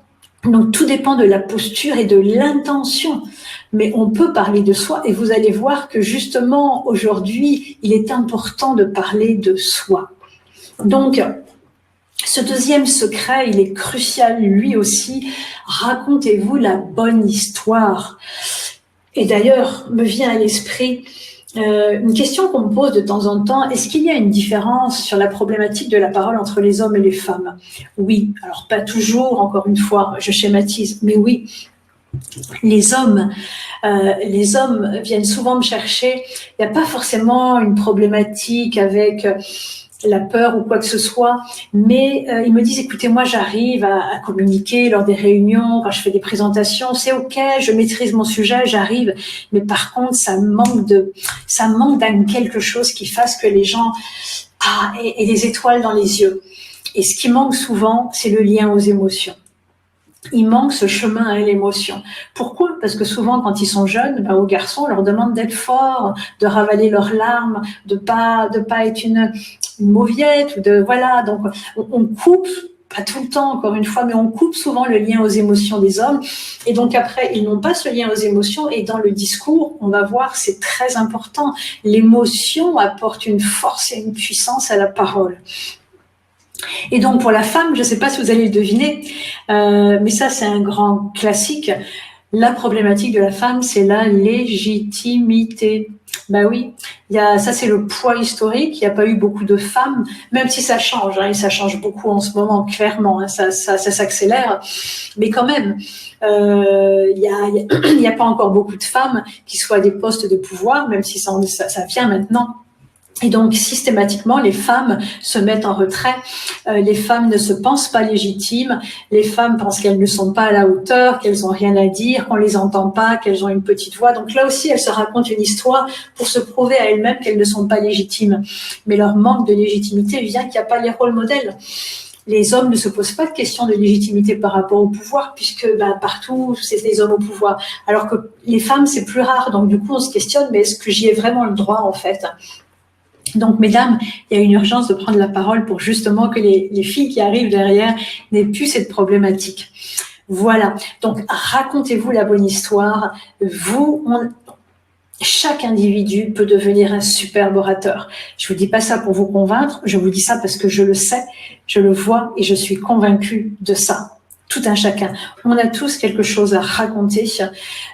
Donc, tout dépend de la posture et de l'intention. Mais on peut parler de soi et vous allez voir que justement, aujourd'hui, il est important de parler de soi. Donc, ce deuxième secret, il est crucial lui aussi. Racontez-vous la bonne histoire. Et d'ailleurs, me vient à l'esprit une question qu'on me pose de temps en temps, est-ce qu'il y a une différence sur la problématique de la parole entre les hommes et les femmes? Oui, alors pas toujours, encore une fois, je schématise, mais oui. Les hommes viennent souvent me chercher, il n'y a pas forcément une problématique avec la peur ou quoi que ce soit, mais ils me disent, écoutez, moi j'arrive à communiquer lors des réunions, quand je fais des présentations, c'est ok, je maîtrise mon sujet, j'arrive, mais par contre ça manque d'un quelque chose qui fasse que les gens aient des étoiles dans les yeux. Et ce qui manque souvent, c'est le lien aux émotions. Il manque ce chemin à l'émotion. Pourquoi? Parce que souvent, quand ils sont jeunes, aux garçons, on leur demande d'être forts, de ravaler leurs larmes, de pas être une mauviette ou de voilà. Donc, on coupe, pas tout le temps, encore une fois, mais on coupe souvent le lien aux émotions des hommes. Et donc après, ils n'ont pas ce lien aux émotions. Et dans le discours, on va voir, c'est très important. L'émotion apporte une force et une puissance à la parole. Et donc pour la femme, je ne sais pas si vous allez le deviner, mais ça c'est un grand classique. La problématique de la femme, c'est la légitimité. Ben oui, ça c'est le poids historique. Il n'y a pas eu beaucoup de femmes, même si ça change, et ça change beaucoup en ce moment, clairement, ça s'accélère. Mais quand même, il n'y a pas encore beaucoup de femmes qui soient à des postes de pouvoir, même si ça vient maintenant. Et donc, systématiquement, les femmes se mettent en retrait. Les femmes ne se pensent pas légitimes. Les femmes pensent qu'elles ne sont pas à la hauteur, qu'elles n'ont rien à dire, qu'on les entend pas, qu'elles ont une petite voix. Donc là aussi, elles se racontent une histoire pour se prouver à elles-mêmes qu'elles ne sont pas légitimes. Mais leur manque de légitimité vient qu'il n'y a pas les rôles modèles. Les hommes ne se posent pas de questions de légitimité par rapport au pouvoir, puisque partout, c'est les hommes au pouvoir. Alors que les femmes, c'est plus rare. Donc du coup, on se questionne, mais est-ce que j'y ai vraiment le droit, en fait ? Donc, mesdames, il y a une urgence de prendre la parole pour justement que les filles qui arrivent derrière n'aient plus cette problématique. Voilà. Donc, racontez-vous la bonne histoire. Chaque individu peut devenir un superbe orateur. Je vous dis pas ça pour vous convaincre, je vous dis ça parce que je le sais, je le vois et je suis convaincue de ça. Tout un chacun. On a tous quelque chose à raconter.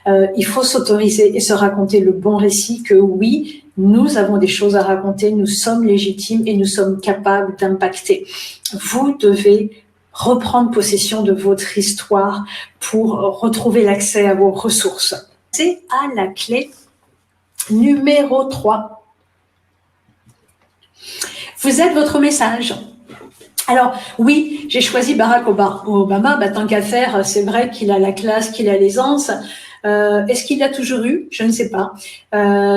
Il faut s'autoriser et se raconter le bon récit que oui, nous avons des choses à raconter, nous sommes légitimes et nous sommes capables d'impacter. Vous devez reprendre possession de votre histoire pour retrouver l'accès à vos ressources. C'est à la clé numéro 3. Vous êtes votre message. Alors oui, j'ai choisi Barack Obama, tant qu'à faire, c'est vrai qu'il a la classe, qu'il a l'aisance. Est-ce qu'il l'a toujours eu? Je ne sais pas.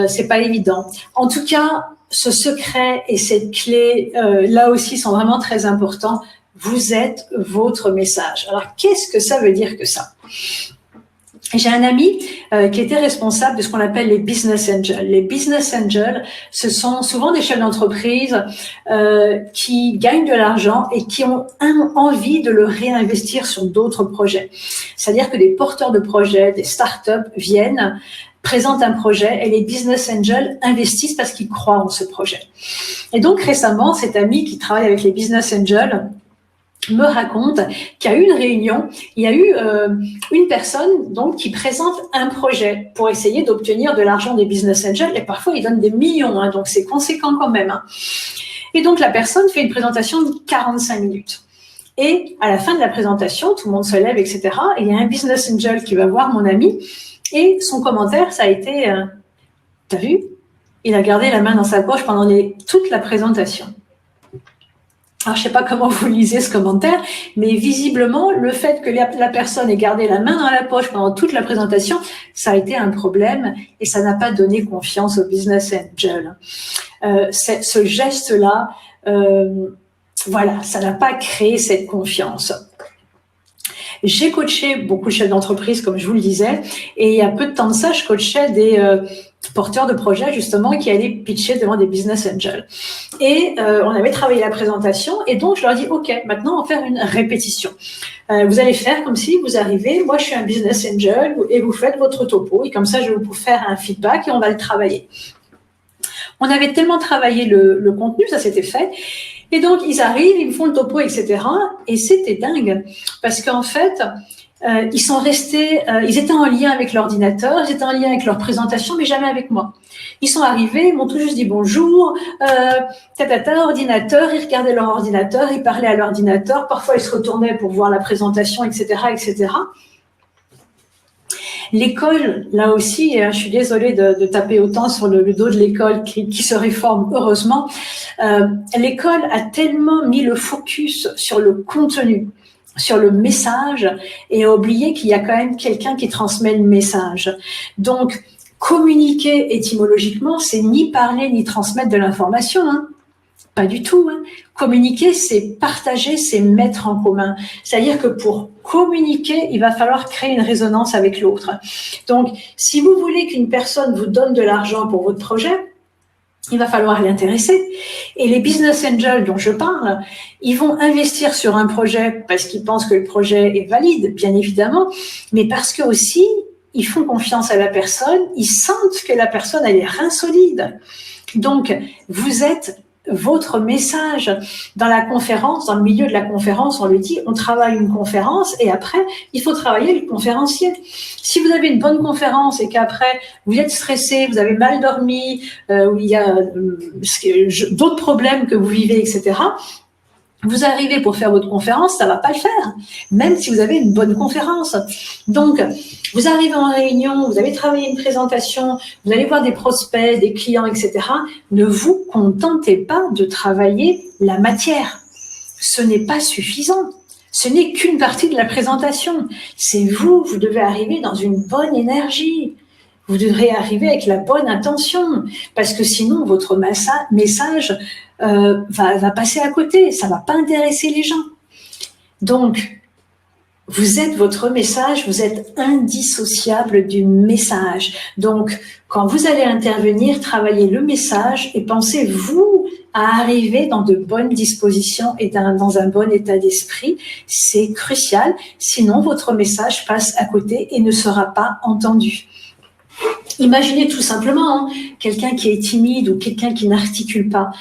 C'est pas évident. En tout cas, ce secret et cette clé, là aussi, sont vraiment très importants. Vous êtes votre message. Alors, qu'est-ce que ça veut dire que ça? J'ai un ami qui était responsable de ce qu'on appelle les business angels. Les business angels, ce sont souvent des chefs d'entreprise qui gagnent de l'argent et qui ont envie de le réinvestir sur d'autres projets. C'est-à-dire que des porteurs de projets, des startups viennent présentent un projet et les business angels investissent parce qu'ils croient en ce projet. Et donc récemment, cet ami qui travaille avec les business angels me raconte qu'il y a eu une réunion, il y a eu une personne donc qui présente un projet pour essayer d'obtenir de l'argent des business angels, et parfois ils donnent des millions, hein, donc c'est conséquent quand même. Hein. Et donc la personne fait une présentation de 45 minutes. Et à la fin de la présentation, tout le monde se lève, etc. Et il y a un business angel qui va voir mon ami, et son commentaire, ça a été t'as vu? Il a gardé la main dans sa poche pendant toute la présentation. Alors, je ne sais pas comment vous lisez ce commentaire, mais visiblement, le fait que la personne ait gardé la main dans la poche pendant toute la présentation, ça a été un problème et ça n'a pas donné confiance au business angel. Ce geste-là, voilà, ça n'a pas créé cette confiance. J'ai coaché beaucoup de chefs d'entreprise, comme je vous le disais, et il y a peu de temps de ça, je coachais des porteurs de projets, justement, qui allaient pitcher devant des business angels. Et on avait travaillé la présentation, et donc je leur dis, OK, maintenant on va faire une répétition. Vous allez faire comme si vous arrivez, moi je suis un business angel, et vous faites votre topo, et comme ça je vais vous faire un feedback, et on va le travailler. On avait tellement travaillé le contenu, ça s'était fait. Et donc, ils arrivent, ils me font le topo, etc. Et c'était dingue. Parce qu'en fait, ils sont restés, ils étaient en lien avec l'ordinateur, ils étaient en lien avec leur présentation, mais jamais avec moi. Ils sont arrivés, ils m'ont tout juste dit bonjour, ordinateur, ils regardaient leur ordinateur, ils parlaient à l'ordinateur, parfois ils se retournaient pour voir la présentation, etc., etc. L'école, là aussi, je suis désolée de taper autant sur le dos de l'école qui se réforme, heureusement. L'école a tellement mis le focus sur le contenu, sur le message, et a oublié qu'il y a quand même quelqu'un qui transmet le message. Donc, communiquer étymologiquement, c'est ni parler ni transmettre de l'information, hein. Pas du tout. Hein. Communiquer, c'est partager, c'est mettre en commun. C'est-à-dire que pour communiquer, il va falloir créer une résonance avec l'autre. Donc, si vous voulez qu'une personne vous donne de l'argent pour votre projet, il va falloir l'intéresser. Et les business angels dont je parle, ils vont investir sur un projet parce qu'ils pensent que le projet est valide, bien évidemment, mais parce que aussi, ils font confiance à la personne, ils sentent que la personne a les reins solides. Donc, vous êtes votre message. Dans la conférence, dans le milieu de la conférence, on lui dit, on travaille une conférence et après, il faut travailler le conférencier. Si vous avez une bonne conférence et qu'après, vous êtes stressé, vous avez mal dormi, ou il y a d'autres problèmes que vous vivez, etc., vous arrivez pour faire votre conférence, ça va pas le faire, même si vous avez une bonne conférence. Donc, vous arrivez en réunion, vous avez travaillé une présentation, vous allez voir des prospects, des clients, etc. Ne vous contentez pas de travailler la matière. Ce n'est pas suffisant. Ce n'est qu'une partie de la présentation. C'est vous devez arriver dans une bonne énergie. Vous devrez arriver avec la bonne intention, parce que sinon, votre message va passer à côté, ça ne va pas intéresser les gens. Donc, vous êtes votre message, vous êtes indissociable du message. Donc, quand vous allez intervenir, travaillez le message et pensez, vous, à arriver dans de bonnes dispositions et dans un bon état d'esprit. C'est crucial, sinon votre message passe à côté et ne sera pas entendu. Imaginez tout simplement quelqu'un qui est timide ou quelqu'un qui n'articule pas.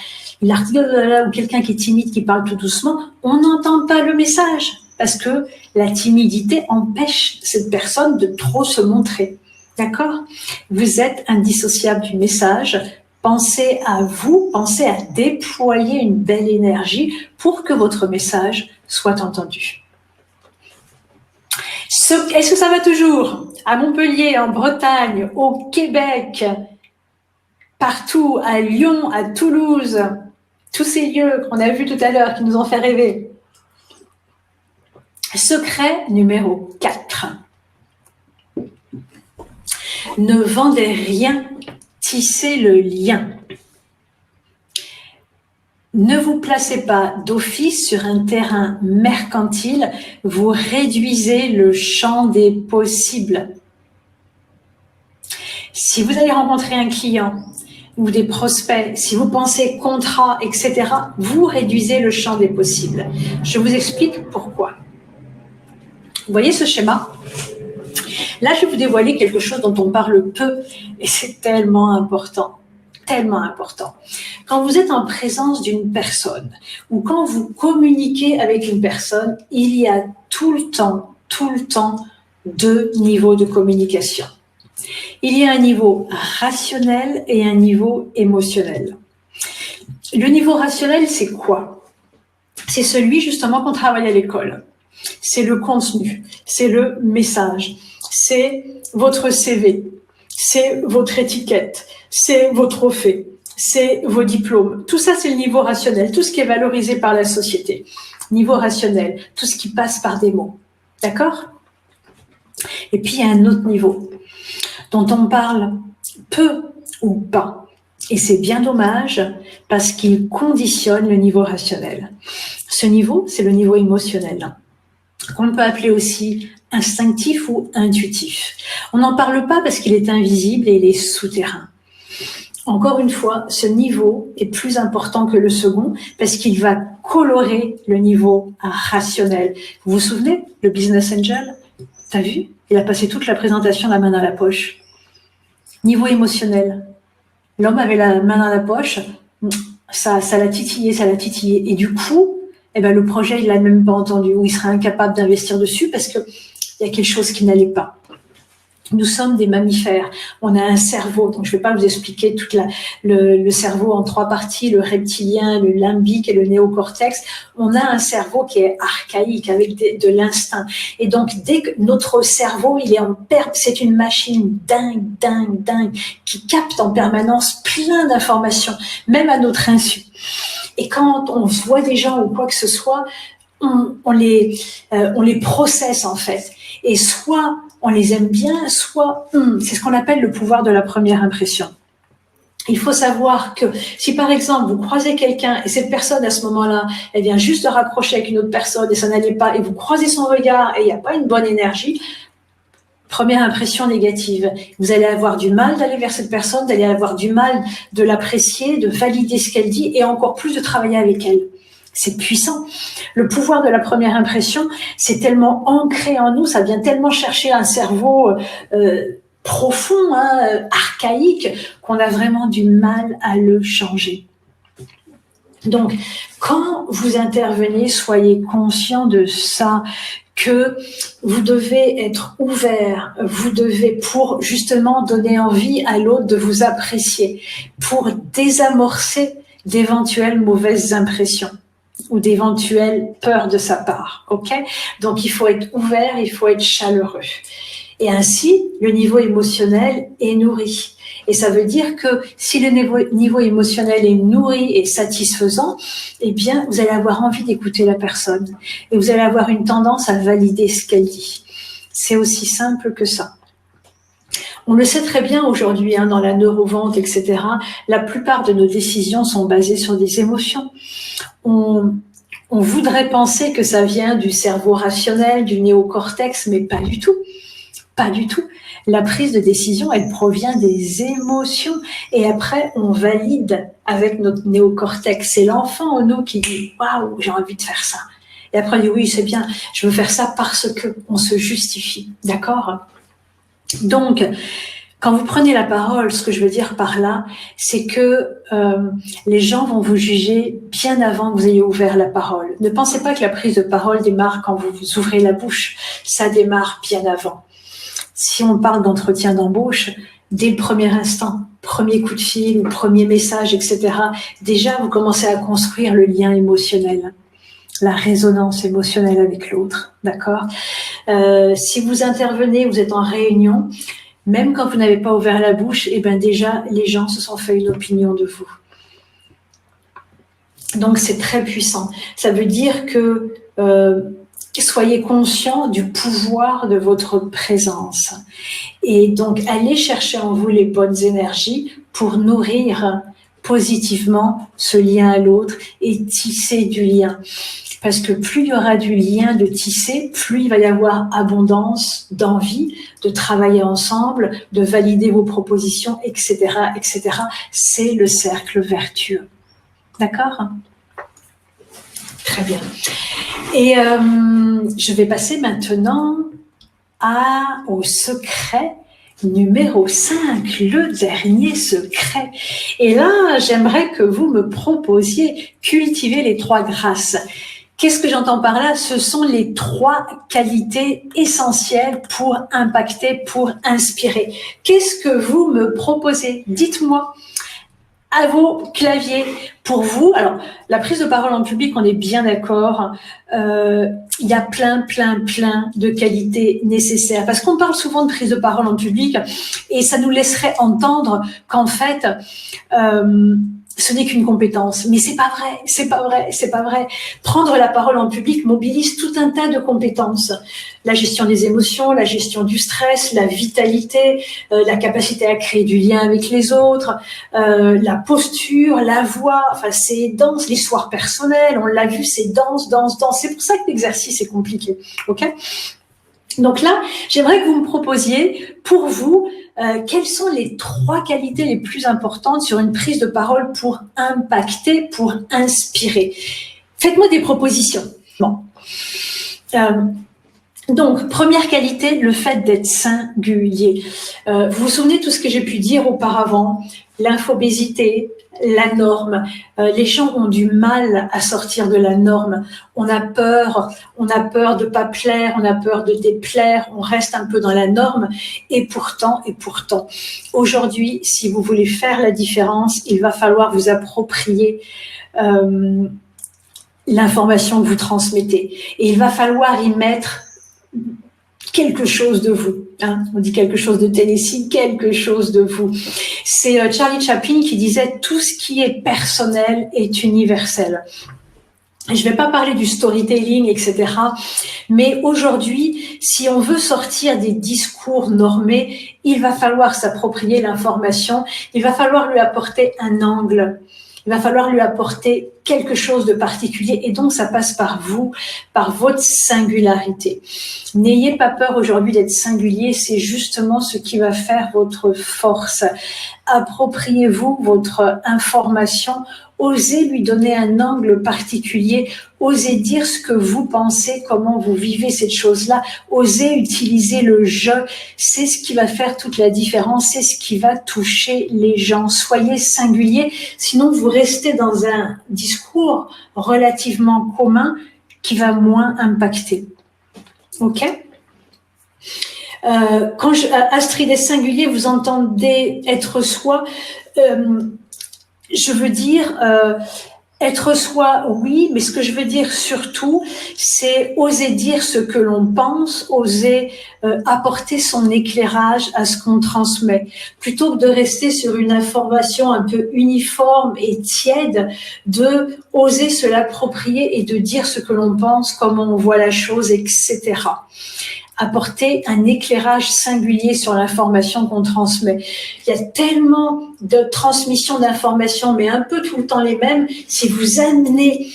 Ou quelqu'un qui est timide, qui parle tout doucement, on n'entend pas le message parce que la timidité empêche cette personne de trop se montrer. D'accord? Vous êtes indissociable du message. Pensez à vous, pensez à déployer une belle énergie pour que votre message soit entendu. Est-ce que ça va toujours? À Montpellier, en Bretagne, au Québec, partout, à Lyon, à Toulouse, tous ces lieux qu'on a vus tout à l'heure qui nous ont fait rêver. Secret numéro 4. Ne vendez rien, tissez le lien. Ne vous placez pas d'office sur un terrain mercantile, vous réduisez le champ des possibles. Si vous allez rencontrer un client ou des prospects, si vous pensez contrat, etc., vous réduisez le champ des possibles. Je vous explique pourquoi. Vous voyez ce schéma? Là, je vais vous dévoiler quelque chose dont on parle peu et c'est tellement important. Tellement important. Quand vous êtes en présence d'une personne ou quand vous communiquez avec une personne, il y a tout le temps, deux niveaux de communication. Il y a un niveau rationnel et un niveau émotionnel. Le niveau rationnel, c'est quoi? C'est celui justement qu'on travaille à l'école. C'est le contenu, c'est le message, c'est votre CV, c'est votre étiquette, c'est vos trophées, c'est vos diplômes. Tout ça, c'est le niveau rationnel, tout ce qui est valorisé par la société. Niveau rationnel, tout ce qui passe par des mots. D'accord? Et puis, il y a un autre niveau dont on parle peu ou pas. Et c'est bien dommage parce qu'il conditionne le niveau rationnel. Ce niveau, c'est le niveau émotionnel, qu'on peut appeler aussi instinctif ou intuitif. On n'en parle pas parce qu'il est invisible et il est souterrain. Encore une fois, ce niveau est plus important que le second parce qu'il va colorer le niveau rationnel. Vous vous souvenez, le business angel, t'as vu? Il a passé toute la présentation la main dans la poche. Niveau émotionnel, l'homme avait la main dans la poche, ça l'a titillé. Et du coup, eh ben, le projet, il l'a même pas entendu, ou il serait incapable d'investir dessus parce qu'il y a quelque chose qui n'allait pas. Nous sommes des mammifères, on a un cerveau, donc je ne vais pas vous expliquer tout le cerveau en trois parties, le reptilien, le limbique et le néocortex. On a un cerveau qui est archaïque, avec de l'instinct. Et donc, dès que notre cerveau, il est c'est une machine dingue, qui capte en permanence plein d'informations, même à notre insu. Et quand on voit des gens ou quoi que ce soit, on les processe en fait. Et soit on les aime bien, soit c'est ce qu'on appelle le pouvoir de la première impression. Il faut savoir que si par exemple vous croisez quelqu'un et cette personne à ce moment-là, elle vient juste de raccrocher avec une autre personne et ça n'allait pas, et vous croisez son regard et il n'y a pas une bonne énergie, première impression négative. Vous allez avoir du mal d'aller vers cette personne, d'aller avoir du mal de l'apprécier, de valider ce qu'elle dit et encore plus de travailler avec elle. C'est puissant. Le pouvoir de la première impression, c'est tellement ancré en nous, ça vient tellement chercher un cerveau profond, archaïque, qu'on a vraiment du mal à le changer. Donc, quand vous intervenez, soyez conscient de ça, que vous devez être ouvert, vous devez, pour justement donner envie à l'autre de vous apprécier, pour désamorcer d'éventuelles mauvaises impressions ou d'éventuelles peurs de sa part, ok? Donc, il faut être ouvert, il faut être chaleureux. Et ainsi, le niveau émotionnel est nourri. Et ça veut dire que si le niveau émotionnel est nourri et satisfaisant, eh bien, vous allez avoir envie d'écouter la personne. Et vous allez avoir une tendance à valider ce qu'elle dit. C'est aussi simple que ça. On le sait très bien aujourd'hui, dans la neurovente, etc. La plupart de nos décisions sont basées sur des émotions. On voudrait penser que ça vient du cerveau rationnel, du néocortex, mais pas du tout. Pas du tout. La prise de décision, elle provient des émotions. Et après, on valide avec notre néocortex. C'est l'enfant en nous qui dit « Waouh, j'ai envie de faire ça ». Et après, on dit « Oui, c'est bien, je veux faire ça parce que ». On se justifie, d'accord? Donc, quand vous prenez la parole, ce que je veux dire par là, c'est que les gens vont vous juger bien avant que vous ayez ouvert la parole. Ne pensez pas que la prise de parole démarre quand vous ouvrez la bouche. Ça démarre bien avant. Si on parle d'entretien d'embauche, dès le premier instant, premier coup de fil, premier message, etc., déjà, vous commencez à construire le lien émotionnel, la résonance émotionnelle avec l'autre, d'accord? Si vous intervenez, vous êtes en réunion, même quand vous n'avez pas ouvert la bouche, eh ben déjà, les gens se sont fait une opinion de vous. Donc, c'est très puissant. Ça veut dire que soyez conscient du pouvoir de votre présence. Et donc, allez chercher en vous les bonnes énergies pour nourrir positivement ce lien à l'autre et tisser du lien. Parce que plus il y aura du lien de tisser, plus il va y avoir abondance d'envie de travailler ensemble, de valider vos propositions, etc., etc. C'est le cercle vertueux. D'accord ? Très bien. Et je vais passer maintenant au secret numéro 5, le dernier secret. Et là, j'aimerais que vous me proposiez cultiver les 3 grâces. Qu'est-ce que j'entends par là? Ce sont les 3 qualités essentielles pour impacter, pour inspirer. Qu'est-ce que vous me proposez? Dites-moi. À vos claviers, pour vous, alors la prise de parole en public, on est bien d'accord, il y a plein de qualités nécessaires, parce qu'on parle souvent de prise de parole en public, et ça nous laisserait entendre qu'en fait, ce n'est qu'une compétence, mais c'est pas vrai. Prendre la parole en public mobilise tout un tas de compétences. La gestion des émotions, la gestion du stress, la vitalité, la capacité à créer du lien avec les autres, la posture, la voix, enfin c'est dense, l'histoire personnelle, on l'a vu, c'est dense. C'est pour ça que l'exercice est compliqué, ok? Donc là, j'aimerais que vous me proposiez, pour vous, quelles sont les 3 qualités les plus importantes sur une prise de parole pour impacter, pour inspirer. Faites-moi des propositions. Bon. Donc, première qualité, le fait d'être singulier. Vous vous souvenez de tout ce que j'ai pu dire auparavant, l'infobésité, la norme. Les gens ont du mal à sortir de la norme. On a peur de pas plaire, on a peur de déplaire, on reste un peu dans la norme. Et pourtant, aujourd'hui, si vous voulez faire la différence, il va falloir vous approprier l'information que vous transmettez. Et il va falloir y mettre quelque chose de vous, hein. On dit quelque chose de Tennessee, quelque chose de vous. C'est Charlie Chaplin qui disait « Tout ce qui est personnel est universel ». Je ne vais pas parler du storytelling, etc. Mais aujourd'hui, si on veut sortir des discours normés, il va falloir s'approprier l'information, il va falloir lui apporter un angle, il va falloir lui apporter quelque chose de particulier, et donc ça passe par vous, par votre singularité. N'ayez pas peur aujourd'hui d'être singulier, c'est justement ce qui va faire votre force. Appropriez-vous votre information, osez lui donner un angle particulier, osez dire ce que vous pensez, comment vous vivez cette chose-là, osez utiliser le « je », c'est ce qui va faire toute la différence, c'est ce qui va toucher les gens. Soyez singulier, sinon vous restez dans un discours relativement commun qui va moins impacter. Ok ? Quand Astrid est singulier, vous entendez être soi, je veux dire être soi, oui, mais ce que je veux dire surtout, c'est oser dire ce que l'on pense, oser apporter son éclairage à ce qu'on transmet, plutôt que de rester sur une information un peu uniforme et tiède, de oser se l'approprier et de dire ce que l'on pense, comment on voit la chose, etc. Apporter un éclairage singulier sur l'information qu'on transmet. Il y a tellement de transmissions d'informations, mais un peu tout le temps les mêmes. Si vous amenez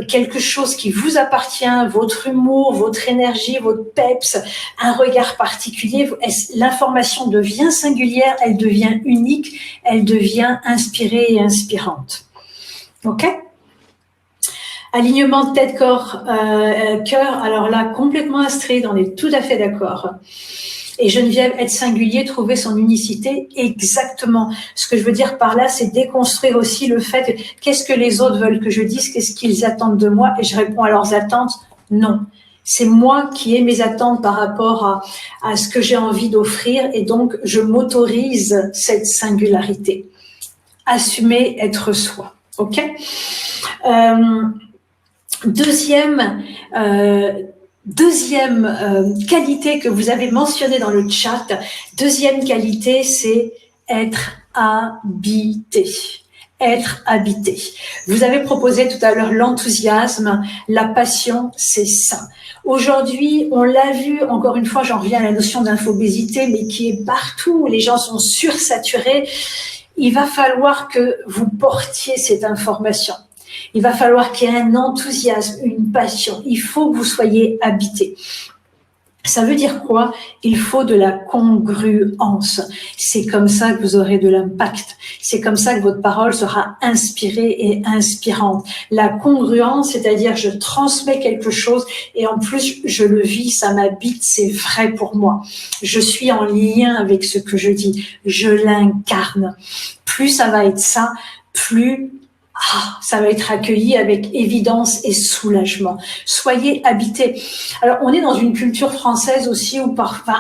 quelque chose qui vous appartient, votre humour, votre énergie, votre peps, un regard particulier, l'information devient singulière, elle devient unique, elle devient inspirée et inspirante. Ok ? Alignement tête, corps, cœur, alors là, complètement Astrid, on est tout à fait d'accord. Et Geneviève, être singulier, trouver son unicité, exactement. Ce que je veux dire par là, c'est déconstruire aussi le fait, qu'est-ce que les autres veulent que je dise, qu'est-ce qu'ils attendent de moi, et je réponds à leurs attentes, non. C'est moi qui ai mes attentes par rapport à ce que j'ai envie d'offrir, et donc je m'autorise cette singularité. Assumer, être soi, ok ? Deuxième qualité que vous avez mentionnée dans le chat, deuxième qualité, c'est être habité. Être habité. Vous avez proposé tout à l'heure l'enthousiasme, la passion, c'est ça. Aujourd'hui, on l'a vu, encore une fois, j'en reviens à la notion d'infobésité, mais qui est partout, les gens sont sursaturés. Il va falloir que vous portiez cette information. Il va falloir qu'il y ait un enthousiasme, une passion. Il faut que vous soyez habité. Ça veut dire quoi? Il faut de la congruence. C'est comme ça que vous aurez de l'impact. C'est comme ça que votre parole sera inspirée et inspirante. La congruence, c'est-à-dire je transmets quelque chose et en plus je le vis, ça m'habite, c'est vrai pour moi. Je suis en lien avec ce que je dis. Je l'incarne. Plus ça va être ça, plus ça va être accueilli avec évidence et soulagement. Soyez habités. Alors, on est dans une culture française aussi où,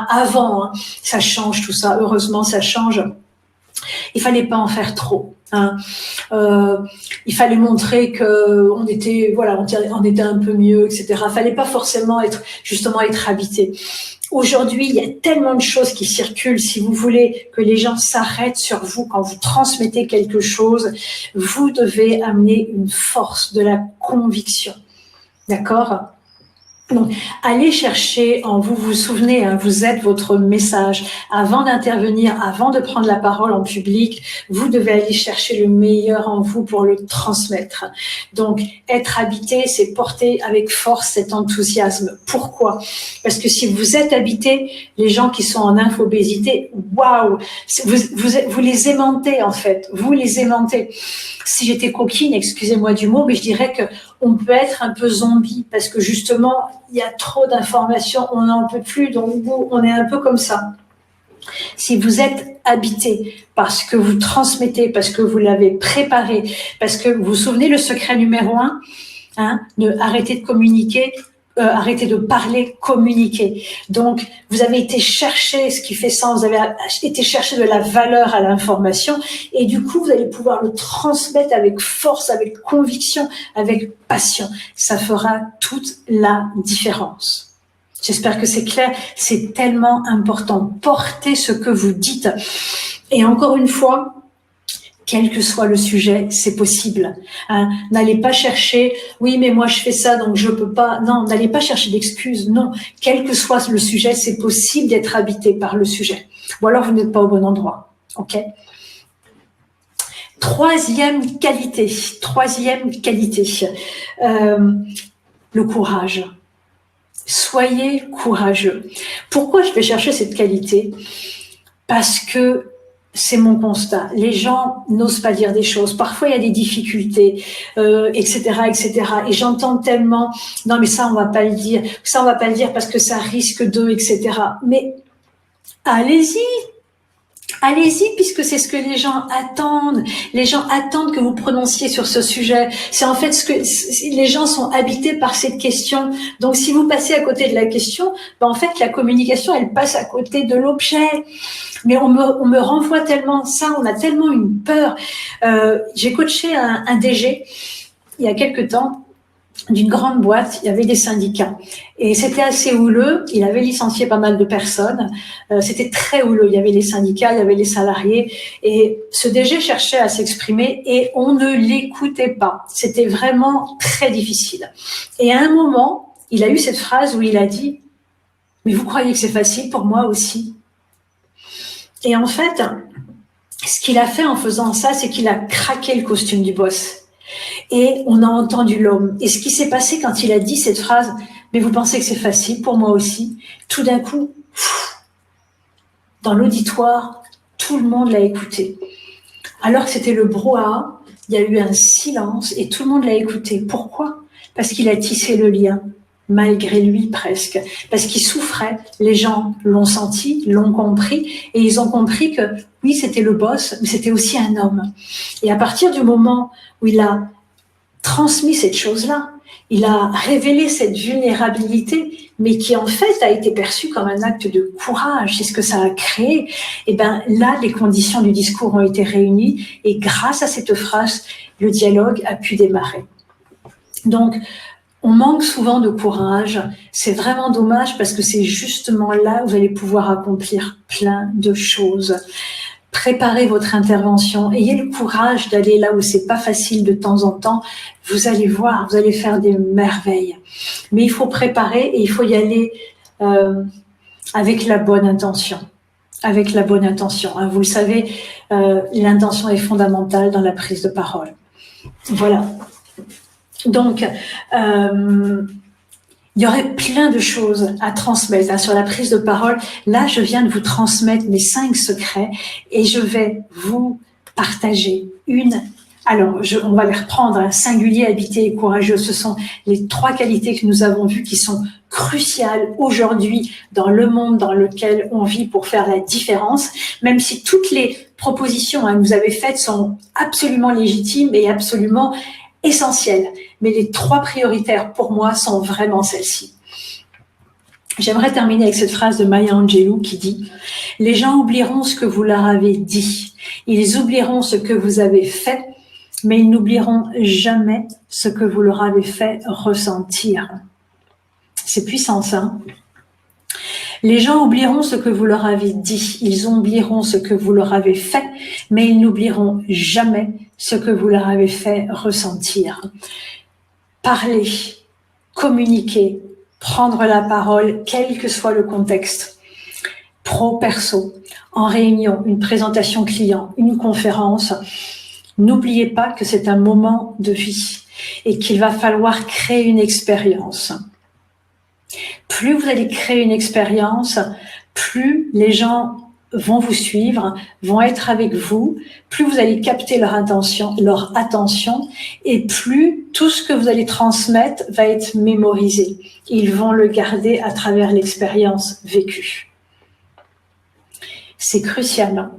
avant, ça change tout ça. Heureusement, ça change. Il fallait pas en faire trop. Il fallait montrer que on était un peu mieux, etc. Il fallait pas forcément être habité. Aujourd'hui, il y a tellement de choses qui circulent. Si vous voulez que les gens s'arrêtent sur vous quand vous transmettez quelque chose, vous devez amener une force, de la conviction. D'accord ? Donc, allez chercher en vous, vous souvenez, vous êtes votre message. Avant d'intervenir, avant de prendre la parole en public, vous devez aller chercher le meilleur en vous pour le transmettre. Donc, être habité, c'est porter avec force cet enthousiasme. Pourquoi? Parce que si vous êtes habité, les gens qui sont en infobésité, waouh, vous les aimantez en fait, vous les aimantez. Si j'étais coquine, excusez-moi du mot, mais je dirais que on peut être un peu zombie parce que justement, il y a trop d'informations, on n'en peut plus, donc on est un peu comme ça. Si vous êtes habité parce que vous transmettez, parce que vous l'avez préparé, parce que vous vous souvenez le secret numéro 1, arrêtez de communiquer, arrêtez de parler, communiquer. Donc, vous avez été chercher ce qui fait sens, vous avez été chercher de la valeur à l'information et du coup, vous allez pouvoir le transmettre avec force, avec conviction, avec passion. Ça fera toute la différence. J'espère que c'est clair, c'est tellement important. Portez ce que vous dites. Et encore une fois, quel que soit le sujet, c'est possible. N'allez pas chercher, oui, mais moi je fais ça, donc je peux pas. Non, n'allez pas chercher d'excuses. Non, quel que soit le sujet, c'est possible d'être habité par le sujet. Ou alors vous n'êtes pas au bon endroit. Ok ? Troisième qualité, le courage. Soyez courageux. Pourquoi je vais chercher cette qualité? Parce que c'est mon constat. Les gens n'osent pas dire des choses. Parfois, il y a des difficultés, etc., etc. Et j'entends tellement, non, mais ça, on va pas le dire. Ça, on va pas le dire parce que ça risque de, etc. Mais allez-y. Allez-y, puisque c'est ce que les gens attendent. Les gens attendent que vous prononciez sur ce sujet. C'est en fait ce que les gens sont habités par cette question. Donc, si vous passez à côté de la question, en fait, la communication, elle passe à côté de l'objet. Mais on me renvoie tellement ça, on a tellement une peur. J'ai coaché un DG il y a quelque temps d'une grande boîte, il y avait des syndicats. Et c'était assez houleux, il avait licencié pas mal de personnes, c'était très houleux, il y avait les syndicats, il y avait les salariés, et ce DG cherchait à s'exprimer et on ne l'écoutait pas. C'était vraiment très difficile. Et à un moment, il a eu cette phrase où il a dit « Mais vous croyez que c'est facile pour moi aussi ?» Et en fait, ce qu'il a fait en faisant ça, c'est qu'il a craqué le costume du boss. Et on a entendu l'homme. Et ce qui s'est passé quand il a dit cette phrase, mais vous pensez que c'est facile pour moi aussi? Tout d'un coup, dans l'auditoire, tout le monde l'a écouté. Alors que c'était le brouhaha, il y a eu un silence et tout le monde l'a écouté. Pourquoi? Parce qu'il a tissé le lien, malgré lui presque. Parce qu'il souffrait, les gens l'ont senti, l'ont compris et ils ont compris que oui, c'était le boss, mais c'était aussi un homme. Et à partir du moment où il a transmis cette chose-là, il a révélé cette vulnérabilité, mais qui en fait a été perçue comme un acte de courage. C'est ce que ça a créé. Et ben là, les conditions du discours ont été réunies et grâce à cette phrase, le dialogue a pu démarrer. Donc, on manque souvent de courage. C'est vraiment dommage parce que c'est justement là où vous allez pouvoir accomplir plein de choses. Préparez votre intervention, ayez le courage d'aller là où c'est pas facile de temps en temps. Vous allez voir, vous allez faire des merveilles. Mais il faut préparer et il faut y aller avec la bonne intention. Avec la bonne intention. Vous le savez, l'intention est fondamentale dans la prise de parole. Voilà. Donc, Il y aurait plein de choses à transmettre hein, sur la prise de parole. Là, je viens de vous transmettre mes 5 secrets et je vais vous partager une. Alors, on va les reprendre, hein, singulier, habité et courageux. Ce sont les 3 qualités que nous avons vues qui sont cruciales aujourd'hui dans le monde dans lequel on vit pour faire la différence, même si toutes les propositions hein, que vous avez faites sont absolument légitimes et absolument essentielles. Mais les 3 prioritaires pour moi sont vraiment celles-ci. J'aimerais terminer avec cette phrase de Maya Angelou qui dit « Les gens oublieront ce que vous leur avez dit, ils oublieront ce que vous avez fait, mais ils n'oublieront jamais ce que vous leur avez fait ressentir. » C'est puissant ça. Les gens oublieront ce que vous leur avez dit, ils oublieront ce que vous leur avez fait, mais ils n'oublieront jamais ce que vous leur avez fait ressentir. Parler, communiquer, prendre la parole, quel que soit le contexte, pro, perso, en réunion, une présentation client, une conférence, n'oubliez pas que c'est un moment de vie et qu'il va falloir créer une expérience. Plus vous allez créer une expérience, plus les gens vont vous suivre, vont être avec vous, plus vous allez capter leur attention, et plus tout ce que vous allez transmettre va être mémorisé. Ils vont le garder à travers l'expérience vécue. C'est crucial.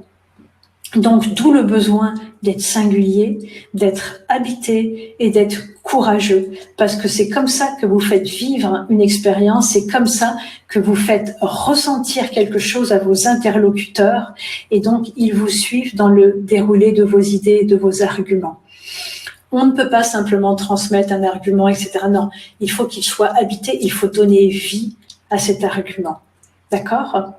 Donc, d'où le besoin d'être singulier, d'être habité et d'être courageux. Parce que c'est comme ça que vous faites vivre une expérience, c'est comme ça que vous faites ressentir quelque chose à vos interlocuteurs et donc ils vous suivent dans le déroulé de vos idées et de vos arguments. On ne peut pas simplement transmettre un argument, etc. Non, il faut qu'il soit habité, il faut donner vie à cet argument. D'accord ?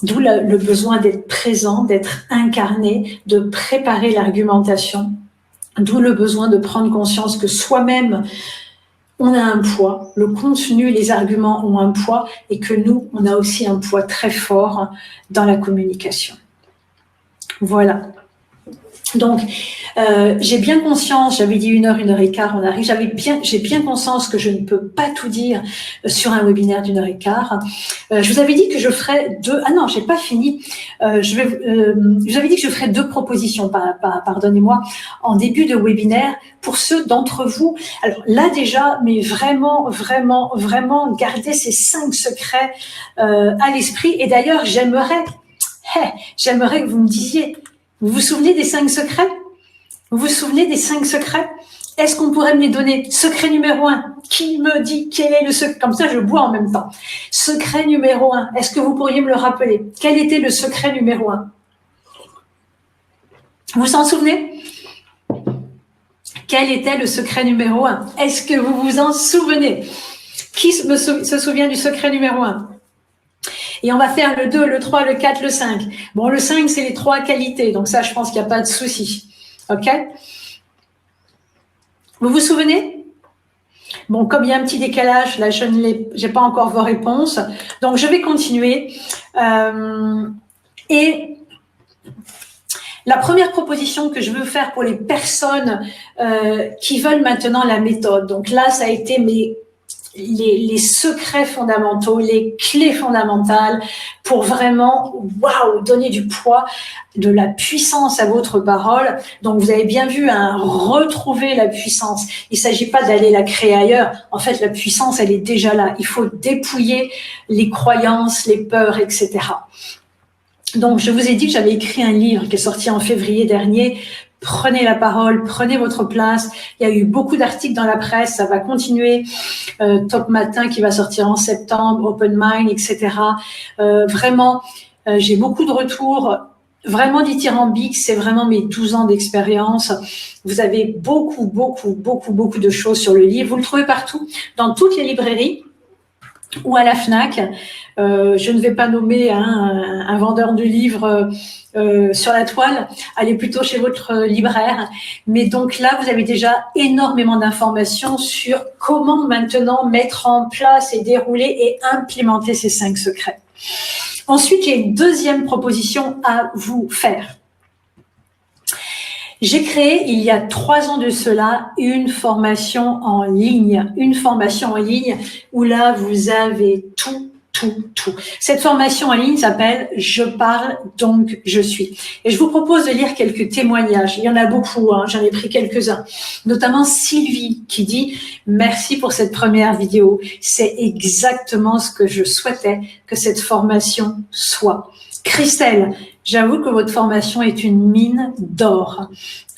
D'où le besoin d'être présent, d'être incarné, de préparer l'argumentation. D'où le besoin de prendre conscience que soi-même, on a un poids. Le contenu, les arguments ont un poids et que nous, on a aussi un poids très fort dans la communication. Voilà. Donc, j'ai bien conscience, j'avais dit 1 heure, 1 heure et quart, on arrive, j'ai bien conscience que je ne peux pas tout dire sur un webinaire d'1 heure et quart. Je vous avais dit que je ferais j'ai pas fini. Je vous avais dit que je ferais 2 propositions, pardonnez-moi, en début de webinaire pour ceux d'entre vous. Alors là déjà, mais vraiment, vraiment, vraiment, gardez ces 5 secrets à l'esprit. Et d'ailleurs, j'aimerais que vous me disiez, vous vous souvenez des 5 secrets? Vous vous souvenez des 5 secrets? Est-ce qu'on pourrait me les donner? Secret numéro 1. Qui me dit quel est le secret? Comme ça, je bois en même temps. Secret numéro 1. Est-ce que vous pourriez me le rappeler? Quel était le secret numéro 1? Vous vous en souvenez? Quel était le secret numéro 1? Est-ce que vous vous en souvenez? Qui se souvient du secret numéro 1? Et on va faire le 2, le 3, le 4, le 5. Bon, le 5, c'est les 3 qualités. Donc ça, je pense qu'il n'y a pas de souci. OK? Vous vous souvenez? Bon, comme il y a un petit décalage, là, j'ai pas encore vos réponses. Donc, je vais continuer. Et la première proposition que je veux faire pour les personnes qui veulent maintenant la méthode. Donc là, ça a été les secrets fondamentaux, les clés fondamentales pour vraiment, donner du poids, de la puissance à votre parole. Donc, vous avez bien vu, retrouver la puissance. Il ne s'agit pas d'aller la créer ailleurs. En fait, la puissance, elle est déjà là. Il faut dépouiller les croyances, les peurs, etc. Donc, je vous ai dit que j'avais écrit un livre qui est sorti en février dernier. Prenez la parole, prenez votre place. Il y a eu beaucoup d'articles dans la presse, ça va continuer. Top Matin qui va sortir en septembre, Open Mind, etc. Vraiment, j'ai beaucoup de retours, vraiment dithyrambiques. C'est vraiment mes 12 ans d'expérience. Vous avez beaucoup de choses sur le livre. Vous le trouvez partout, dans toutes les librairies ou à la FNAC. Je ne vais pas nommer un vendeur de livres sur la toile, allez plutôt chez votre libraire. Mais donc là, vous avez déjà énormément d'informations sur comment maintenant mettre en place et dérouler et implémenter ces 5 secrets. Ensuite, j'ai une deuxième proposition à vous faire. J'ai créé il y a 3 ans de cela une formation en ligne où là vous avez tout. Cette formation en ligne s'appelle « Je parle donc je suis ». Et je vous propose de lire quelques témoignages. Il y en a beaucoup, hein, j'en ai pris quelques-uns. Notamment Sylvie qui dit « Merci pour cette première vidéo. C'est exactement ce que je souhaitais que cette formation soit. » Christelle, j'avoue que votre formation est une mine d'or.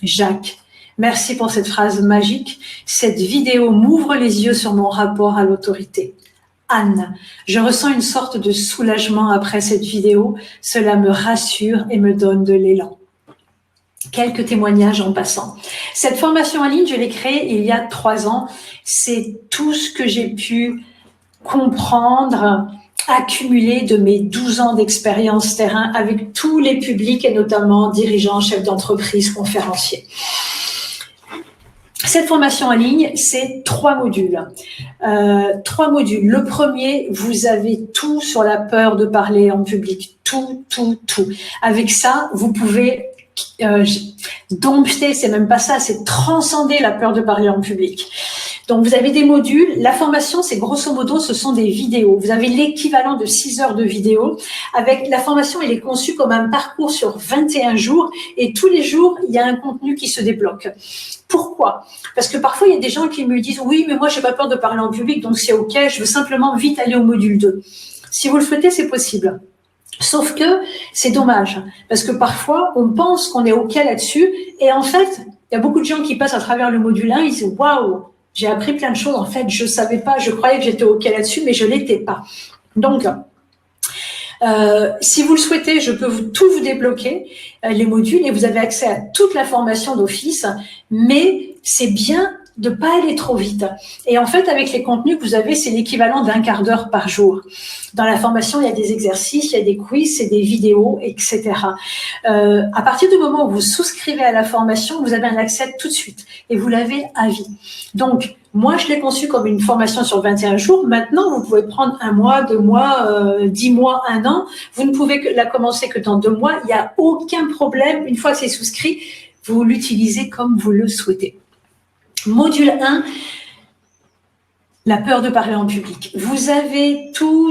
Jacques, merci pour cette phrase magique. Cette vidéo m'ouvre les yeux sur mon rapport à l'autorité. Anne, je ressens une sorte de soulagement après cette vidéo. Cela me rassure et me donne de l'élan. Quelques témoignages en passant. Cette formation en ligne, je l'ai créée il y a 3 ans. C'est tout ce que j'ai pu comprendre, accumuler de mes 12 ans d'expérience terrain avec tous les publics et notamment dirigeants, chefs d'entreprise, conférenciers. Cette formation en ligne, c'est 3 modules. 3 modules. Le premier, vous avez tout sur la peur de parler en public. Tout. Avec ça, vous pouvez dompter, c'est même pas ça, c'est transcender la peur de parler en public. Donc, vous avez des modules. La formation, c'est grosso modo, ce sont des vidéos. Vous avez l'équivalent de 6 heures de vidéo. Avec la formation, elle est conçue comme un parcours sur 21 jours et tous les jours, il y a un contenu qui se débloque. Pourquoi? Parce que parfois, il y a des gens qui me disent « Oui, mais moi, j'ai pas peur de parler en public, donc c'est OK, je veux simplement vite aller au module 2. » Si vous le souhaitez, c'est possible. Sauf que c'est dommage, parce que parfois, on pense qu'on est OK là-dessus et en fait, il y a beaucoup de gens qui passent à travers le module 1, ils disent « Waouh, j'ai appris plein de choses, en fait, je savais pas, je croyais que j'étais OK là-dessus, mais je l'étais pas. » Donc, si vous le souhaitez, je peux tout vous débloquer, les modules, et vous avez accès à toute la formation d'office, mais c'est bien de pas aller trop vite. Et en fait, avec les contenus que vous avez, c'est l'équivalent d'1 quart d'heure par jour. Dans la formation, il y a des exercices, il y a des quiz, c'est des vidéos, etc. À partir du moment où vous souscrivez à la formation, vous avez un accès tout de suite et vous l'avez à vie. Donc, moi, je l'ai conçu comme une formation sur 21 jours. Maintenant, vous pouvez prendre 1 mois, 2 mois, 10 mois, 1 an. Vous ne pouvez la commencer que dans 2 mois. Il n'y a aucun problème. Une fois que c'est souscrit, vous l'utilisez comme vous le souhaitez. Module 1, la peur de parler en public. Vous avez tout.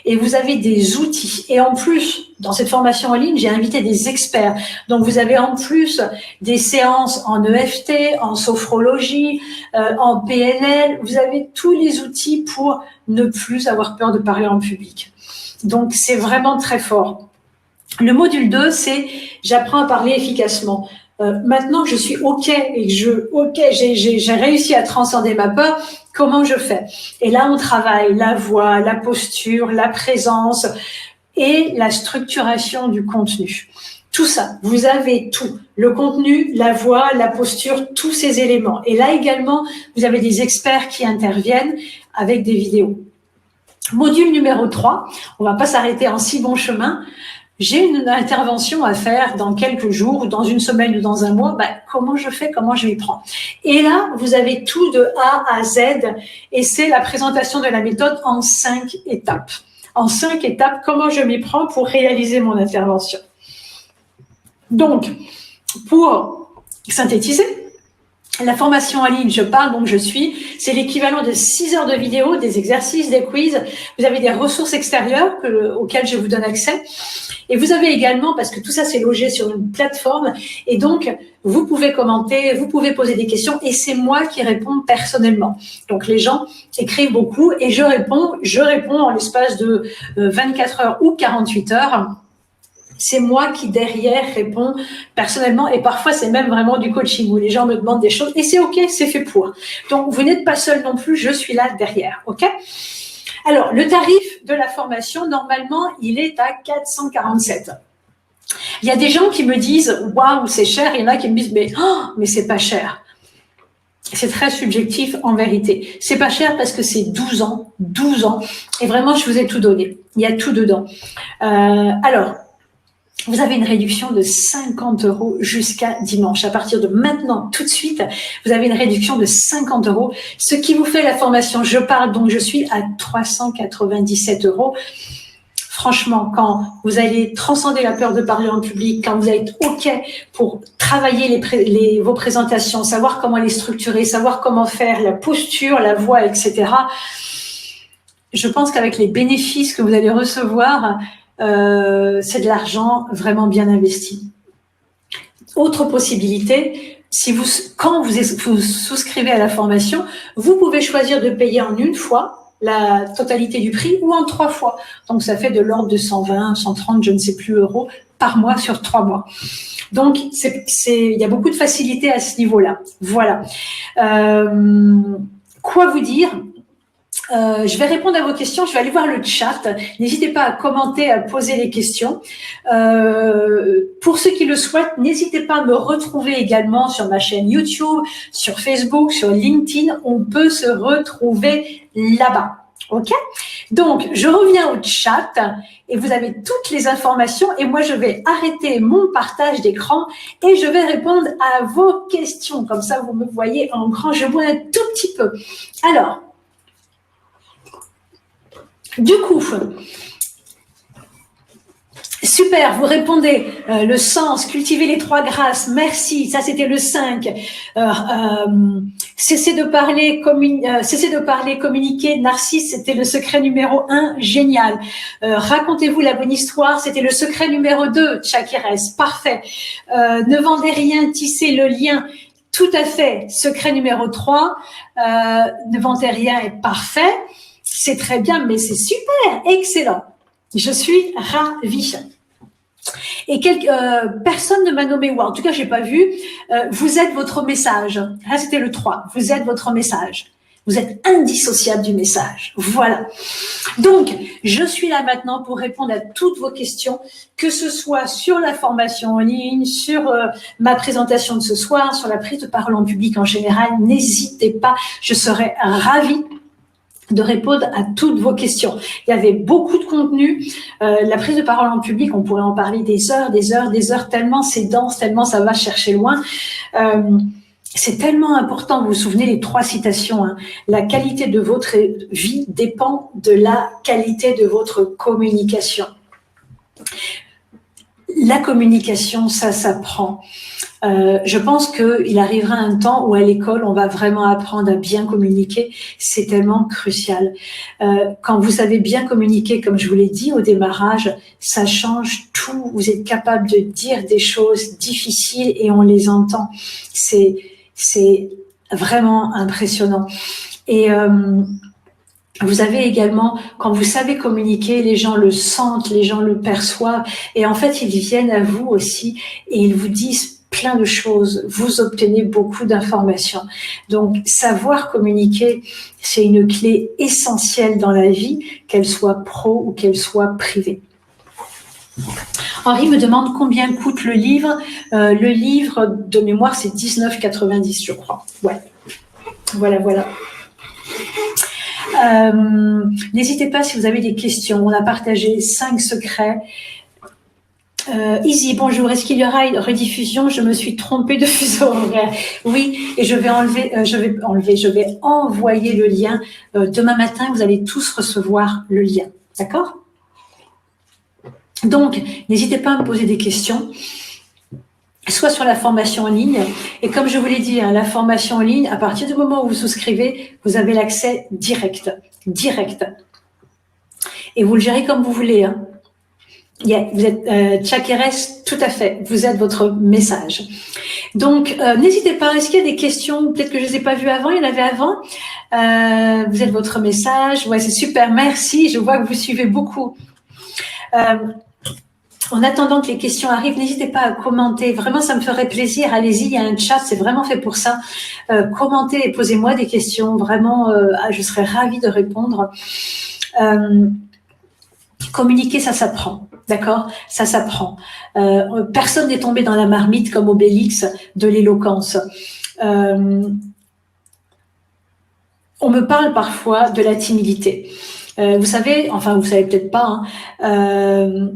Et vous avez des outils. Et en plus, dans cette formation en ligne, j'ai invité des experts. Donc, vous avez en plus des séances en EFT, en sophrologie, en PNL. Vous avez tous les outils pour ne plus avoir peur de parler en public. Donc, c'est vraiment très fort. Le module 2, c'est « J'apprends à parler efficacement ». Maintenant que je suis OK et que j'ai réussi à transcender ma peur, comment je fais? Et là, on travaille la voix, la posture, la présence et la structuration du contenu. Tout ça, vous avez tout. Le contenu, la voix, la posture, tous ces éléments. Et là également, vous avez des experts qui interviennent avec des vidéos. Module numéro 3, on va pas s'arrêter en si bon chemin. J'ai une intervention à faire dans quelques jours, ou dans une semaine ou dans un mois, comment je fais, comment je m'y prends? Et là, vous avez tout de A à Z et c'est la présentation de la méthode en 5 étapes. En 5 étapes, comment je m'y prends pour réaliser mon intervention. Donc, pour synthétiser, la formation en ligne, je parle donc je suis, c'est l'équivalent de 6 heures de vidéo, des exercices, des quiz. Vous avez des ressources extérieures auxquelles je vous donne accès. Et vous avez également, parce que tout ça c'est logé sur une plateforme, et donc vous pouvez commenter, vous pouvez poser des questions, et c'est moi qui réponds personnellement. Donc les gens écrivent beaucoup, et je réponds en l'espace de 24 heures ou 48 heures. C'est moi qui derrière réponds personnellement et parfois c'est même vraiment du coaching où les gens me demandent des choses et c'est OK, c'est fait pour. Donc vous n'êtes pas seul non plus, je suis là derrière, OK? Alors le tarif de la formation, normalement, il est à 447. Il y a des gens qui me disent « Waouh, c'est cher », il y en a qui me disent « Mais c'est pas cher ». C'est très subjectif en vérité. C'est pas cher parce que c'est 12 ans, et vraiment je vous ai tout donné. Il y a tout dedans. Alors, vous avez une réduction de 50 € jusqu'à dimanche. À partir de maintenant, tout de suite, vous avez une réduction de 50 €, ce qui vous fait la formation « Je parle donc je suis » à 397 €. franchement, quand vous allez transcender la peur de parler en public, quand vous allez être OK pour travailler vos présentations, savoir comment les structurer, savoir comment faire la posture, la voix, etc., je pense qu'avec les bénéfices que vous allez recevoir, c'est de l'argent vraiment bien investi. Autre possibilité, quand vous souscrivez à la formation, vous pouvez choisir de payer en une fois la totalité du prix ou en 3 fois. Donc, ça fait de l'ordre de 120, 130, je ne sais plus euros par mois sur 3 mois. Donc, il y a beaucoup de facilité à ce niveau-là. Voilà. Quoi vous dire ? Je vais répondre à vos questions, je vais aller voir le chat. N'hésitez pas à commenter, à poser les questions. Pour ceux qui le souhaitent, n'hésitez pas à me retrouver également sur ma chaîne YouTube, sur Facebook, sur LinkedIn. On peut se retrouver là-bas. OK ? Donc, je reviens au chat et vous avez toutes les informations et moi, je vais arrêter mon partage d'écran et je vais répondre à vos questions. Comme ça, vous me voyez en grand. Je bois un tout petit peu. Alors, du coup, super, vous répondez le sens, cultiver les 3 grâces, merci, ça c'était le 5. Cessez de parler, communiquer, Narcisse, c'était le secret numéro 1, génial. Racontez-vous la bonne histoire, c'était le secret numéro 2, Chakires, parfait. Ne vendez rien, tissez le lien, tout à fait, secret numéro 3, ne vendez rien est parfait. C'est très bien, mais c'est super, excellent. Je suis ravie. Et personne ne m'a nommé, ou en tout cas, j'ai pas vu. Vous êtes votre message. Là, c'était le 3. Vous êtes votre message. Vous êtes indissociable du message. Voilà. Donc, je suis là maintenant pour répondre à toutes vos questions, que ce soit sur la formation en ligne, sur ma présentation de ce soir, sur la prise de parole en public en général. N'hésitez pas, je serai ravie de répondre à toutes vos questions. Il y avait beaucoup de contenu. La prise de parole en public, on pourrait en parler des heures, tellement c'est dense, tellement ça va chercher loin. C'est tellement important, vous vous souvenez les 3 citations, hein. La qualité de votre vie dépend de la qualité de votre communication. La communication, ça s'apprend. Je pense qu'il arrivera un temps où à l'école, on va vraiment apprendre à bien communiquer. C'est tellement crucial. Quand vous savez bien communiquer, comme je vous l'ai dit au démarrage, ça change tout. Vous êtes capable de dire des choses difficiles et on les entend. C'est vraiment impressionnant. Et vous avez également, quand vous savez communiquer, les gens le sentent, les gens le perçoivent. Et en fait, ils viennent à vous aussi et ils vous disent plein de choses, vous obtenez beaucoup d'informations. Donc, savoir communiquer, c'est une clé essentielle dans la vie, qu'elle soit pro ou qu'elle soit privée. Henri me demande combien coûte le livre. Le livre de mémoire, c'est 19,90 je crois. Ouais. Voilà. N'hésitez pas si vous avez des questions. On a partagé 5 secrets. Easy, bonjour. Est-ce qu'il y aura une rediffusion? Je me suis trompée de fuseau horaire. Oui, et je vais envoyer le lien. Demain matin, vous allez tous recevoir le lien. D'accord? Donc, n'hésitez pas à me poser des questions, soit sur la formation en ligne. Et comme je vous l'ai dit, hein, la formation en ligne, à partir du moment où vous souscrivez, vous avez l'accès direct. Et vous le gérez comme vous voulez, hein. Vous êtes Chakires, tout à fait. Vous êtes votre message. Donc, n'hésitez pas. Est-ce qu'il y a des questions? Peut-être que je les ai pas vues avant. Il y en avait avant. Vous êtes votre message. Ouais, c'est super. Merci. Je vois que vous suivez beaucoup. En attendant que les questions arrivent, n'hésitez pas à commenter. Vraiment, ça me ferait plaisir. Allez-y, il y a un chat. C'est vraiment fait pour ça. Commentez et posez-moi des questions. Vraiment, je serais ravie de répondre. Communiquer, ça s'apprend, d'accord? Ça s'apprend. Personne n'est tombé dans la marmite comme Obélix de l'éloquence. On me parle parfois de la timidité. Vous savez, enfin, vous savez peut-être pas, hein,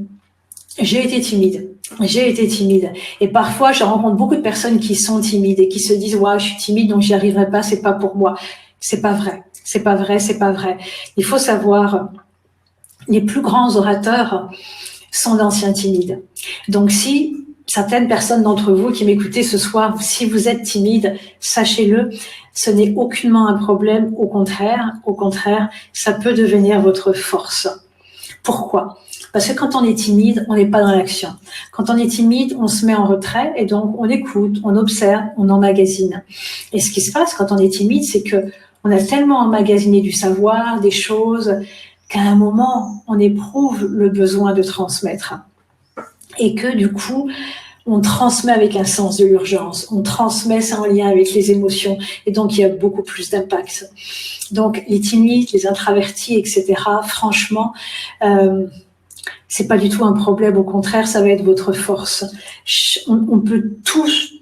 j'ai été timide. Et parfois, je rencontre beaucoup de personnes qui sont timides et qui se disent « Ouais, je suis timide, donc j'y arriverai pas, c'est pas pour moi. » C'est pas vrai. Il faut savoir les plus grands orateurs sont d'anciens timides. Donc si certaines personnes d'entre vous qui m'écoutez ce soir, si vous êtes timide, sachez-le, ce n'est aucunement un problème, au contraire, ça peut devenir votre force. Pourquoi ? Parce que quand on est timide, on n'est pas dans l'action. Quand on est timide, on se met en retrait et donc on écoute, on observe, on emmagasine. Et ce qui se passe quand on est timide, c'est que on a tellement emmagasiné du savoir, des choses, qu'à un moment, on éprouve le besoin de transmettre. Et que du coup, on transmet avec un sens de l'urgence, on transmet ça en lien avec les émotions, et donc il y a beaucoup plus d'impact. Donc les timides, les introvertis, etc., franchement, c'est pas du tout un problème, au contraire, ça va être votre force. On peut tous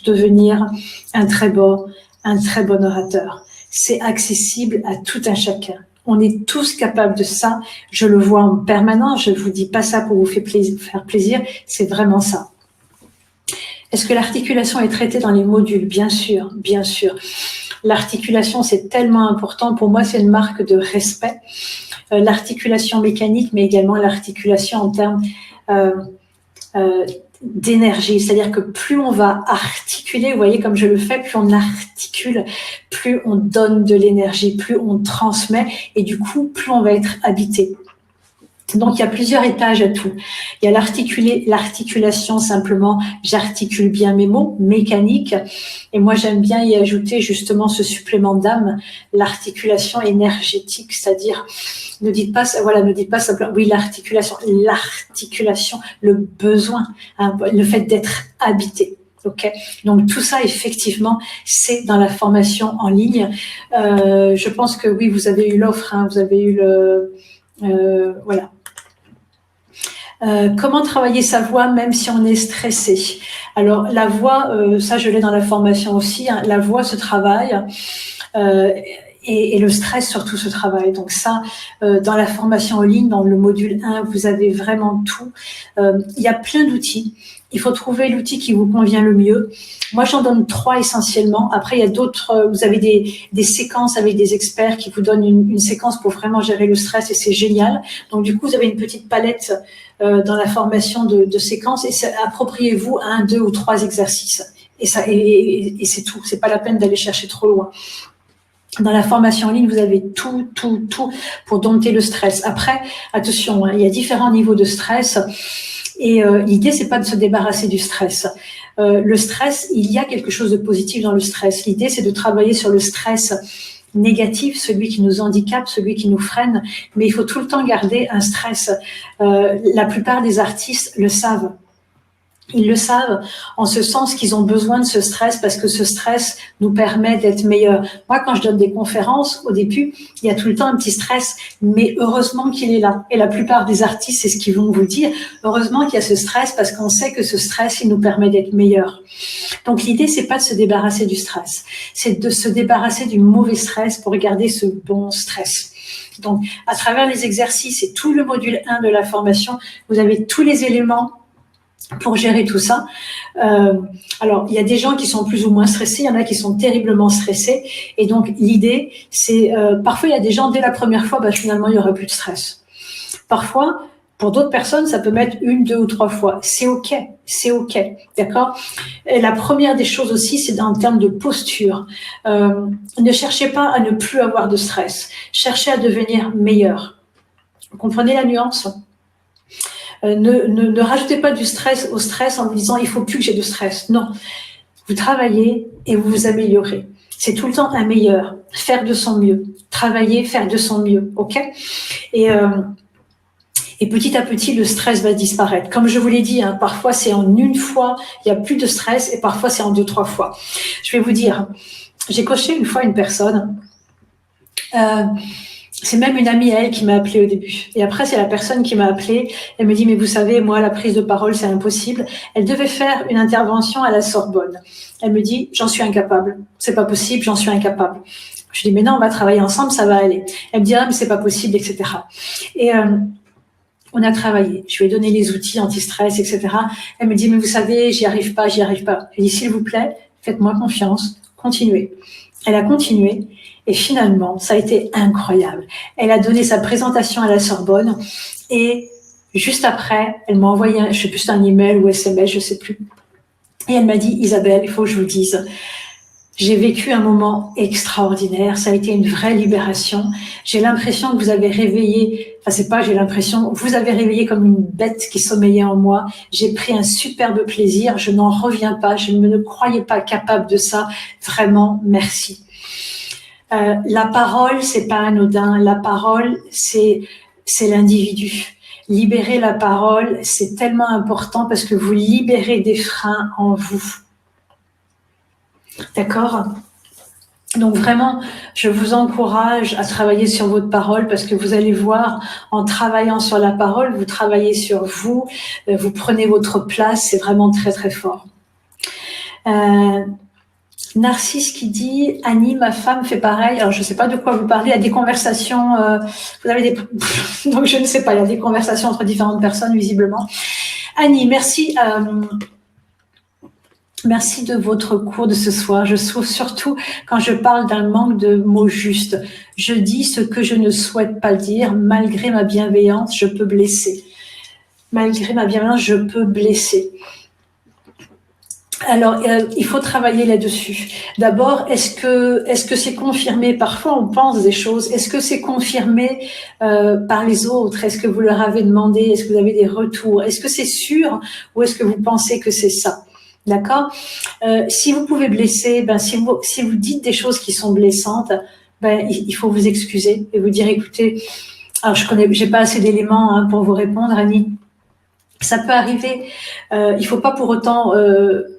devenir un très bon orateur. C'est accessible à tout un chacun. On est tous capables de ça. Je le vois en permanence. Je ne vous dis pas ça pour vous faire plaisir. C'est vraiment ça. Est-ce que l'articulation est traitée dans les modules ? Bien sûr, bien sûr. L'articulation, c'est tellement important. Pour moi, c'est une marque de respect. L'articulation mécanique, mais également l'articulation en termes d'énergie, c'est-à-dire que plus on va articuler, vous voyez comme je le fais, plus on articule, plus on donne de l'énergie, plus on transmet, et du coup, plus on va être habité. Donc, il y a plusieurs étages à tout. Il y a l'articulation simplement, j'articule bien mes mots, mécanique. Et moi, j'aime bien y ajouter justement ce supplément d'âme, l'articulation énergétique, c'est-à-dire, ne dites pas simplement, oui, l'articulation, le besoin, hein, le fait d'être habité. Okay. Donc tout ça, effectivement, c'est dans la formation en ligne. Je pense que oui, vous avez eu l'offre, hein, vous avez eu voilà. Comment travailler sa voix même si on est stressé ? Alors la voix, ça je l'ai dans la formation aussi, hein, la voix se travaille et le stress surtout se travaille. Donc ça, dans la formation en ligne, dans le module 1, vous avez vraiment tout. Il y a plein d'outils. Il faut trouver l'outil qui vous convient le mieux. Moi, j'en donne 3 essentiellement. Après, il y a d'autres, vous avez des séquences avec des experts qui vous donnent une séquence pour vraiment gérer le stress et c'est génial. Donc, du coup, vous avez une petite palette dans la formation de séquences et appropriez-vous 1, 2 ou 3 exercices. Et c'est tout. C'est pas la peine d'aller chercher trop loin. Dans la formation en ligne, vous avez tout pour dompter le stress. Après, attention, hein, il y a différents niveaux de stress. Et l'idée, c'est pas de se débarrasser du stress. Le stress, il y a quelque chose de positif dans le stress. L'idée, c'est de travailler sur le stress négatif, celui qui nous handicape, celui qui nous freine. Mais il faut tout le temps garder un stress. La plupart des artistes le savent. Ils le savent en ce sens qu'ils ont besoin de ce stress parce que ce stress nous permet d'être meilleurs. Moi, quand je donne des conférences, au début, il y a tout le temps un petit stress, mais heureusement qu'il est là. Et la plupart des artistes, c'est ce qu'ils vont vous dire. Heureusement qu'il y a ce stress parce qu'on sait que ce stress, il nous permet d'être meilleurs. Donc, l'idée, c'est pas de se débarrasser du stress. C'est de se débarrasser du mauvais stress pour garder ce bon stress. Donc, à travers les exercices et tout le module 1 de la formation, vous avez tous les éléments pour gérer tout ça. Alors, il y a des gens qui sont plus ou moins stressés, il y en a qui sont terriblement stressés. Et donc, l'idée, c'est... parfois, il y a des gens, dès la première fois, finalement, il n'y aura plus de stress. Parfois, pour d'autres personnes, ça peut mettre 1, 2 ou 3 fois. C'est OK, d'accord ? Et la première des choses aussi, c'est en termes de posture. Ne cherchez pas à ne plus avoir de stress. Cherchez à devenir meilleur. Vous comprenez la nuance ? Ne rajoutez pas du stress au stress en vous disant il faut plus que j'ai de stress. Non, vous travaillez et vous vous améliorez. C'est tout le temps un meilleur, faire de son mieux, travailler, faire de son mieux, ok ? Et petit à petit, le stress va disparaître. Comme je vous l'ai dit, hein, parfois c'est en une fois, il y a plus de stress et parfois c'est en 2, 3 fois. Je vais vous dire, j'ai coaché une fois une personne. C'est même une amie à elle qui m'a appelée au début. Et après, c'est la personne qui m'a appelée. Elle me dit, mais vous savez, moi, la prise de parole, c'est impossible. Elle devait faire une intervention à la Sorbonne. Elle me dit, j'en suis incapable. C'est pas possible, j'en suis incapable. Je lui dis, mais non, on va travailler ensemble, ça va aller. Elle me dit, ah, mais c'est pas possible, etc. Et on a travaillé. Je lui ai donné les outils anti-stress, etc. Elle me dit, mais vous savez, j'y arrive pas. Je lui ai dit, s'il vous plaît, faites-moi confiance, continuez. Elle a continué et finalement, ça a été incroyable. Elle a donné sa présentation à la Sorbonne et juste après, elle m'a envoyé, je sais plus, un email ou SMS, je sais plus. Et elle m'a dit, Isabelle, il faut que je vous dise, j'ai vécu un moment extraordinaire, ça a été une vraie libération. J'ai l'impression que vous avez réveillé, enfin c'est pas j'ai l'impression, vous avez réveillé comme une bête qui sommeillait en moi. J'ai pris un superbe plaisir, je n'en reviens pas, je ne me croyais pas capable de ça. Vraiment, merci. La parole, c'est pas anodin. La parole, c'est l'individu. Libérer la parole, c'est tellement important parce que vous libérez des freins en vous. D'accord ? Donc vraiment, je vous encourage à travailler sur votre parole parce que vous allez voir, en travaillant sur la parole, vous travaillez sur vous, vous prenez votre place, c'est vraiment très très fort. Narcisse qui dit, Annie, ma femme fait pareil. Alors je ne sais pas de quoi vous parlez. Il y a des conversations. Vous avez des donc je ne sais pas. Il y a des conversations entre différentes personnes visiblement. Annie, merci. Merci de votre cours de ce soir. Je trouve surtout quand je parle d'un manque de mots justes. Je dis ce que je ne souhaite pas dire. Malgré ma bienveillance, je peux blesser. Malgré ma bienveillance, je peux blesser. Alors, il faut travailler là-dessus. D'abord, est-ce que c'est confirmé? Parfois, on pense des choses. Est-ce que c'est confirmé par les autres? Est-ce que vous leur avez demandé? Est-ce que vous avez des retours? Est-ce que c'est sûr ou est-ce que vous pensez que c'est ça? D'accord? Si vous pouvez blesser, ben si vous dites des choses qui sont blessantes, ben il faut vous excuser et vous dire écoutez, alors j'ai pas assez d'éléments pour vous répondre, Annie. Ça peut arriver. Il faut pas pour autant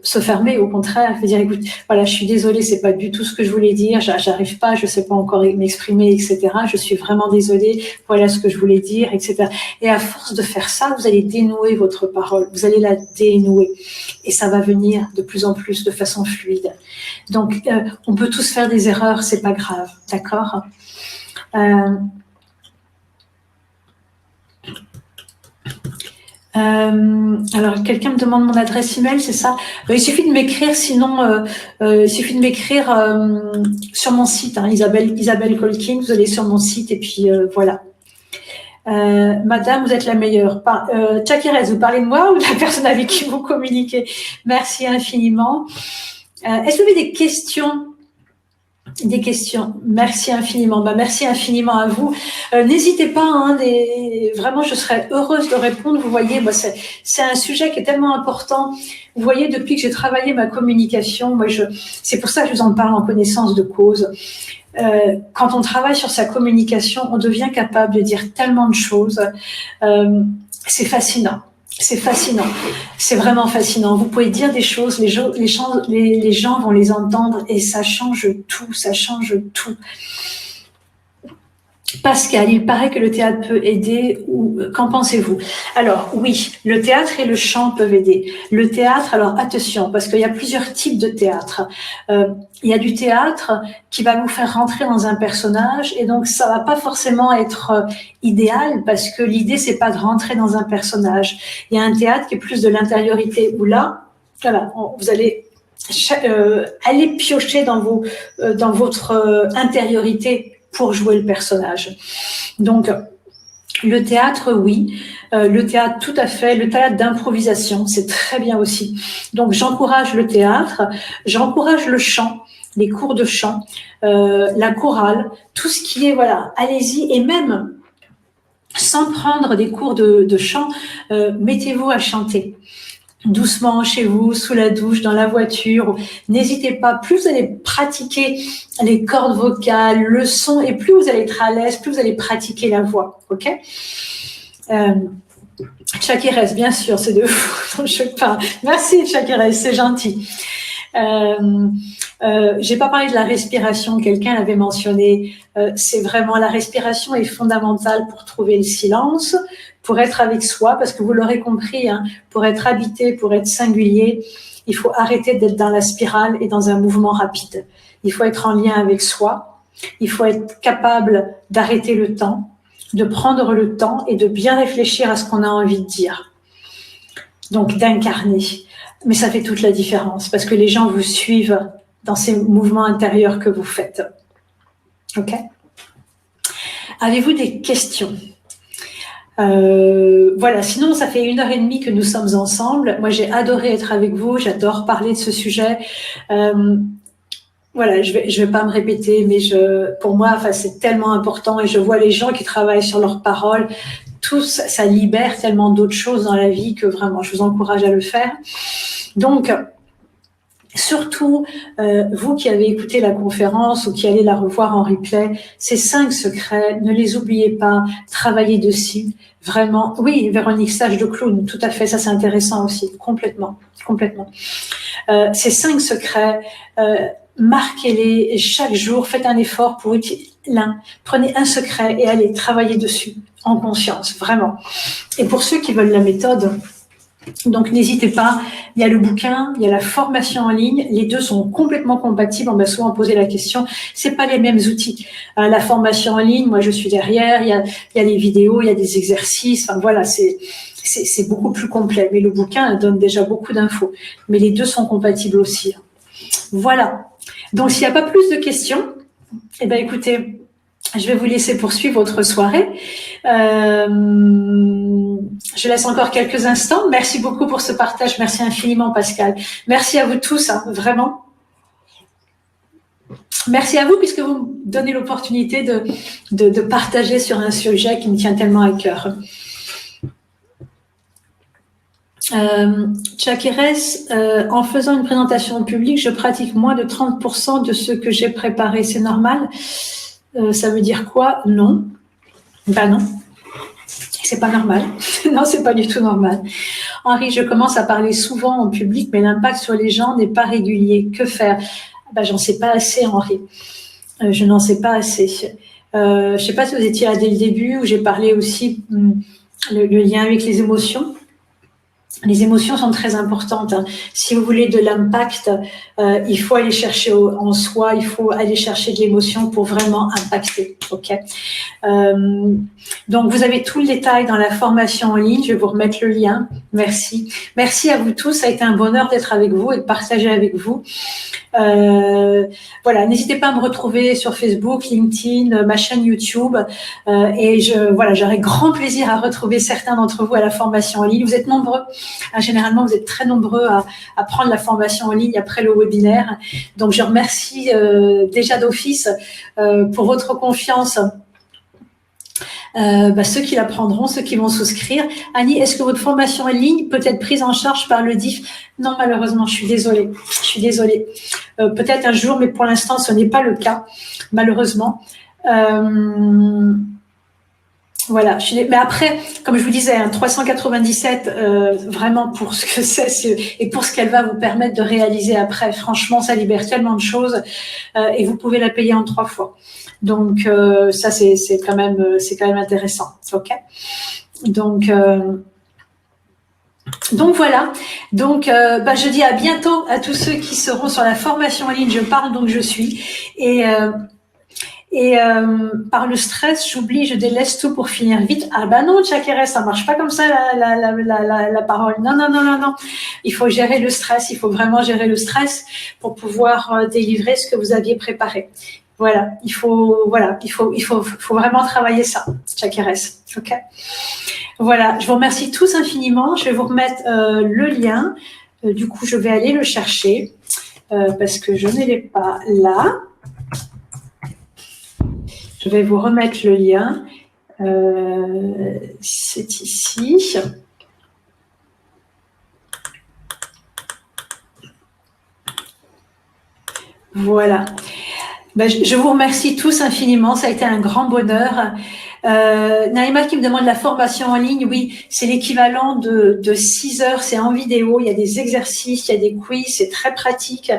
se fermer. Au contraire, il faut dire écoute, voilà, je suis désolée, c'est pas du tout ce que je voulais dire. J'arrive pas, je sais pas encore m'exprimer, etc. Je suis vraiment désolée. Voilà ce que je voulais dire, etc. Et à force de faire ça, vous allez dénouer votre parole. Vous allez la dénouer, et ça va venir de plus en plus de façon fluide. Donc, on peut tous faire des erreurs, c'est pas grave, d'accord? Alors, quelqu'un me demande mon adresse email, c'est ça? Il suffit de m'écrire, sinon, il suffit de m'écrire sur mon site, hein, Isabelle Colkin, vous allez sur mon site et puis voilà. Madame, vous êtes la meilleure. Tchakirez, vous parlez de moi ou de la personne avec qui vous communiquez? Merci infiniment. Est-ce que vous avez des questions? Des questions. Merci infiniment. Merci infiniment à vous. N'hésitez pas. Vraiment, je serais heureuse de répondre. Vous voyez, moi, c'est un sujet qui est tellement important. Vous voyez, depuis que j'ai travaillé ma communication, c'est pour ça que je vous en parle en connaissance de cause. Quand on travaille sur sa communication, on devient capable de dire tellement de choses. C'est fascinant. C'est fascinant, c'est vraiment fascinant. Vous pouvez dire des choses, les gens vont les entendre et ça change tout, ça change tout. Pascal, il paraît que le théâtre peut aider, ou qu'en pensez-vous? Alors oui, le théâtre et le chant peuvent aider. Le théâtre, alors attention, parce qu'il y a plusieurs types de théâtre. Il y a du théâtre qui va nous faire rentrer dans un personnage et donc ça va pas forcément être idéal parce que l'idée c'est pas de rentrer dans un personnage. Il y a un théâtre qui est plus de l'intériorité où là, voilà, vous allez aller piocher dans votre intériorité pour jouer le personnage. Donc, le théâtre, oui. Le théâtre, tout à fait. Le théâtre d'improvisation, c'est très bien aussi. Donc, j'encourage le théâtre, j'encourage le chant, les cours de chant, la chorale, tout ce qui est, voilà, allez-y. Et même, sans prendre des cours de chant, mettez-vous à chanter. Doucement chez vous, sous la douche, dans la voiture. N'hésitez pas, plus vous allez pratiquer les cordes vocales, le son, et plus vous allez être à l'aise, plus vous allez pratiquer la voix. Ok? Tchakirez, bien sûr, c'est de vous dont je parle. Merci Tchakirez, c'est gentil. J'ai pas parlé de la respiration, quelqu'un l'avait mentionné. C'est vraiment, la respiration est fondamentale pour trouver le silence, pour être avec soi, parce que vous l'aurez compris, hein, pour être habité, pour être singulier, il faut arrêter d'être dans la spirale et dans un mouvement rapide. Il faut être en lien avec soi, il faut être capable d'arrêter le temps, de prendre le temps et de bien réfléchir à ce qu'on a envie de dire. Donc d'incarner. Mais ça fait toute la différence, parce que les gens vous suivent dans ces mouvements intérieurs que vous faites. Ok? Avez-vous des questions? Voilà, sinon ça fait 1h30 que nous sommes ensemble. Moi j'ai adoré être avec vous, j'adore parler de ce sujet. Voilà, je vais pas me répéter, mais pour moi, enfin, c'est tellement important et je vois les gens qui travaillent sur leurs paroles, ça libère tellement d'autres choses dans la vie que vraiment, je vous encourage à le faire. Donc, surtout, vous qui avez écouté la conférence ou qui allez la revoir en replay, ces 5 secrets, ne les oubliez pas, travaillez dessus, vraiment. Oui, Véronique, stage de clown, tout à fait, ça c'est intéressant aussi, complètement. Ces 5 secrets, marquez-les chaque jour, faites un effort pour utiliser l'un, prenez un secret et allez travailler dessus en conscience, vraiment. Et pour ceux qui veulent la méthode, donc n'hésitez pas, il y a le bouquin, il y a la formation en ligne, les deux sont complètement compatibles, on m'a souvent posé la question, c'est pas les mêmes outils. La formation en ligne, moi je suis derrière, il y a les vidéos, il y a des exercices, enfin voilà, c'est beaucoup plus complet, mais le bouquin donne déjà beaucoup d'infos, mais les deux sont compatibles aussi. Voilà. Donc, s'il n'y a pas plus de questions, eh bien, écoutez, je vais vous laisser poursuivre votre soirée. Je laisse encore quelques instants. Merci beaucoup pour ce partage. Merci infiniment, Pascal. Merci à vous tous, hein, vraiment. Merci à vous, puisque vous me donnez l'opportunité de partager sur un sujet qui me tient tellement à cœur. Chakeres, en faisant une présentation publique, je pratique moins de 30% de ce que j'ai préparé. C'est normal? Ça veut dire quoi? Non. Ben non. C'est pas normal. Non, c'est pas du tout normal. Henri, je commence à parler souvent en public, mais l'impact sur les gens n'est pas régulier. Que faire? Ben, j'en sais pas assez, Henri. Je n'en sais pas assez. Je sais pas si vous étiez là dès le début, où j'ai parlé aussi le lien avec les émotions. Les émotions sont très importantes. Si vous voulez de l'impact, il faut aller chercher en soi, il faut aller chercher de l'émotion pour vraiment impacter. Ok. Donc, vous avez tout le détail dans la formation en ligne. Je vais vous remettre le lien. Merci. Merci à vous tous. Ça a été un bonheur d'être avec vous et de partager avec vous. Voilà, n'hésitez pas à me retrouver sur Facebook, LinkedIn, ma chaîne YouTube. Et j'aurai grand plaisir à retrouver certains d'entre vous à la formation en ligne. Vous êtes nombreux. Généralement, vous êtes très nombreux à prendre la formation en ligne après le webinaire. Donc, je remercie déjà d'office pour votre confiance. Ceux qui la prendront, ceux qui vont souscrire. Annie, est-ce que votre formation en ligne peut être prise en charge par le DIF? Non, malheureusement, je suis désolée. Peut-être un jour, mais pour l'instant, ce n'est pas le cas, malheureusement. Voilà, mais après, comme je vous disais, 397, vraiment pour ce que c'est et pour ce qu'elle va vous permettre de réaliser après. Franchement, ça libère tellement de choses et vous pouvez la payer en 3 fois. Donc ça, c'est quand même intéressant, ok. Donc voilà. Donc je dis à bientôt à tous ceux qui seront sur la formation en ligne. Je parle donc je suis et par le stress, j'oublie, je délaisse tout pour finir vite. Ah ben non, Chakeres, ça marche pas comme ça la parole. Non. Il faut gérer le stress. Il faut vraiment gérer le stress pour pouvoir délivrer ce que vous aviez préparé. Voilà, il faut vraiment travailler ça, Chakeres. Ok. Voilà, je vous remercie tous infiniment. Je vais vous remettre le lien. Du coup, je vais aller le chercher parce que je ne l'ai pas là. Je vais vous remettre le lien. C'est ici. Voilà. Je vous remercie tous infiniment. Ça a été un grand bonheur. Naïma qui me demande la formation en ligne. Oui, c'est l'équivalent de 6 heures. C'est en vidéo. Il y a des exercices, il y a des quiz. C'est très pratique.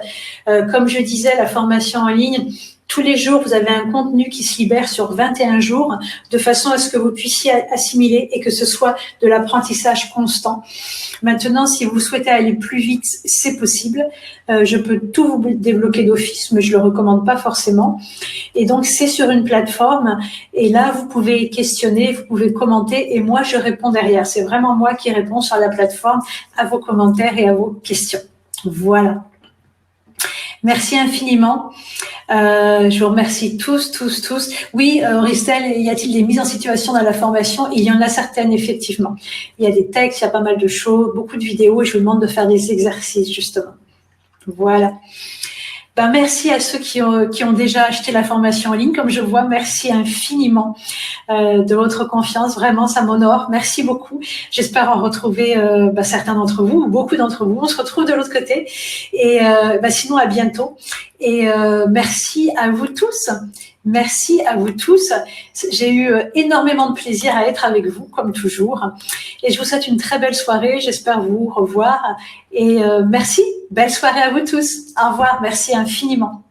Comme je disais, la formation en ligne, tous les jours, vous avez un contenu qui se libère sur 21 jours de façon à ce que vous puissiez assimiler et que ce soit de l'apprentissage constant. Maintenant, si vous souhaitez aller plus vite, c'est possible. Je peux tout vous débloquer d'office, mais je le recommande pas forcément. Et donc, c'est sur une plateforme. Et là, vous pouvez questionner, vous pouvez commenter et moi, je réponds derrière. C'est vraiment moi qui réponds sur la plateforme à vos commentaires et à vos questions. Voilà. Merci infiniment. Je vous remercie tous. Oui, Auristel, y a-t-il des mises en situation dans la formation? Il y en a certaines, effectivement. Il y a des textes, il y a pas mal de choses, beaucoup de vidéos, et je vous demande de faire des exercices, justement. Voilà. Ben, merci à ceux qui ont déjà acheté la formation en ligne. Comme je vois, merci infiniment de votre confiance. Vraiment, ça m'honore. Merci beaucoup. J'espère en retrouver certains d'entre vous, ou beaucoup d'entre vous. On se retrouve de l'autre côté. Et sinon, à bientôt. Et merci à vous tous. Merci à vous tous. J'ai eu énormément de plaisir à être avec vous, comme toujours. Et je vous souhaite une très belle soirée. J'espère vous revoir. Et merci. Belle soirée à vous tous. Au revoir. Merci infiniment.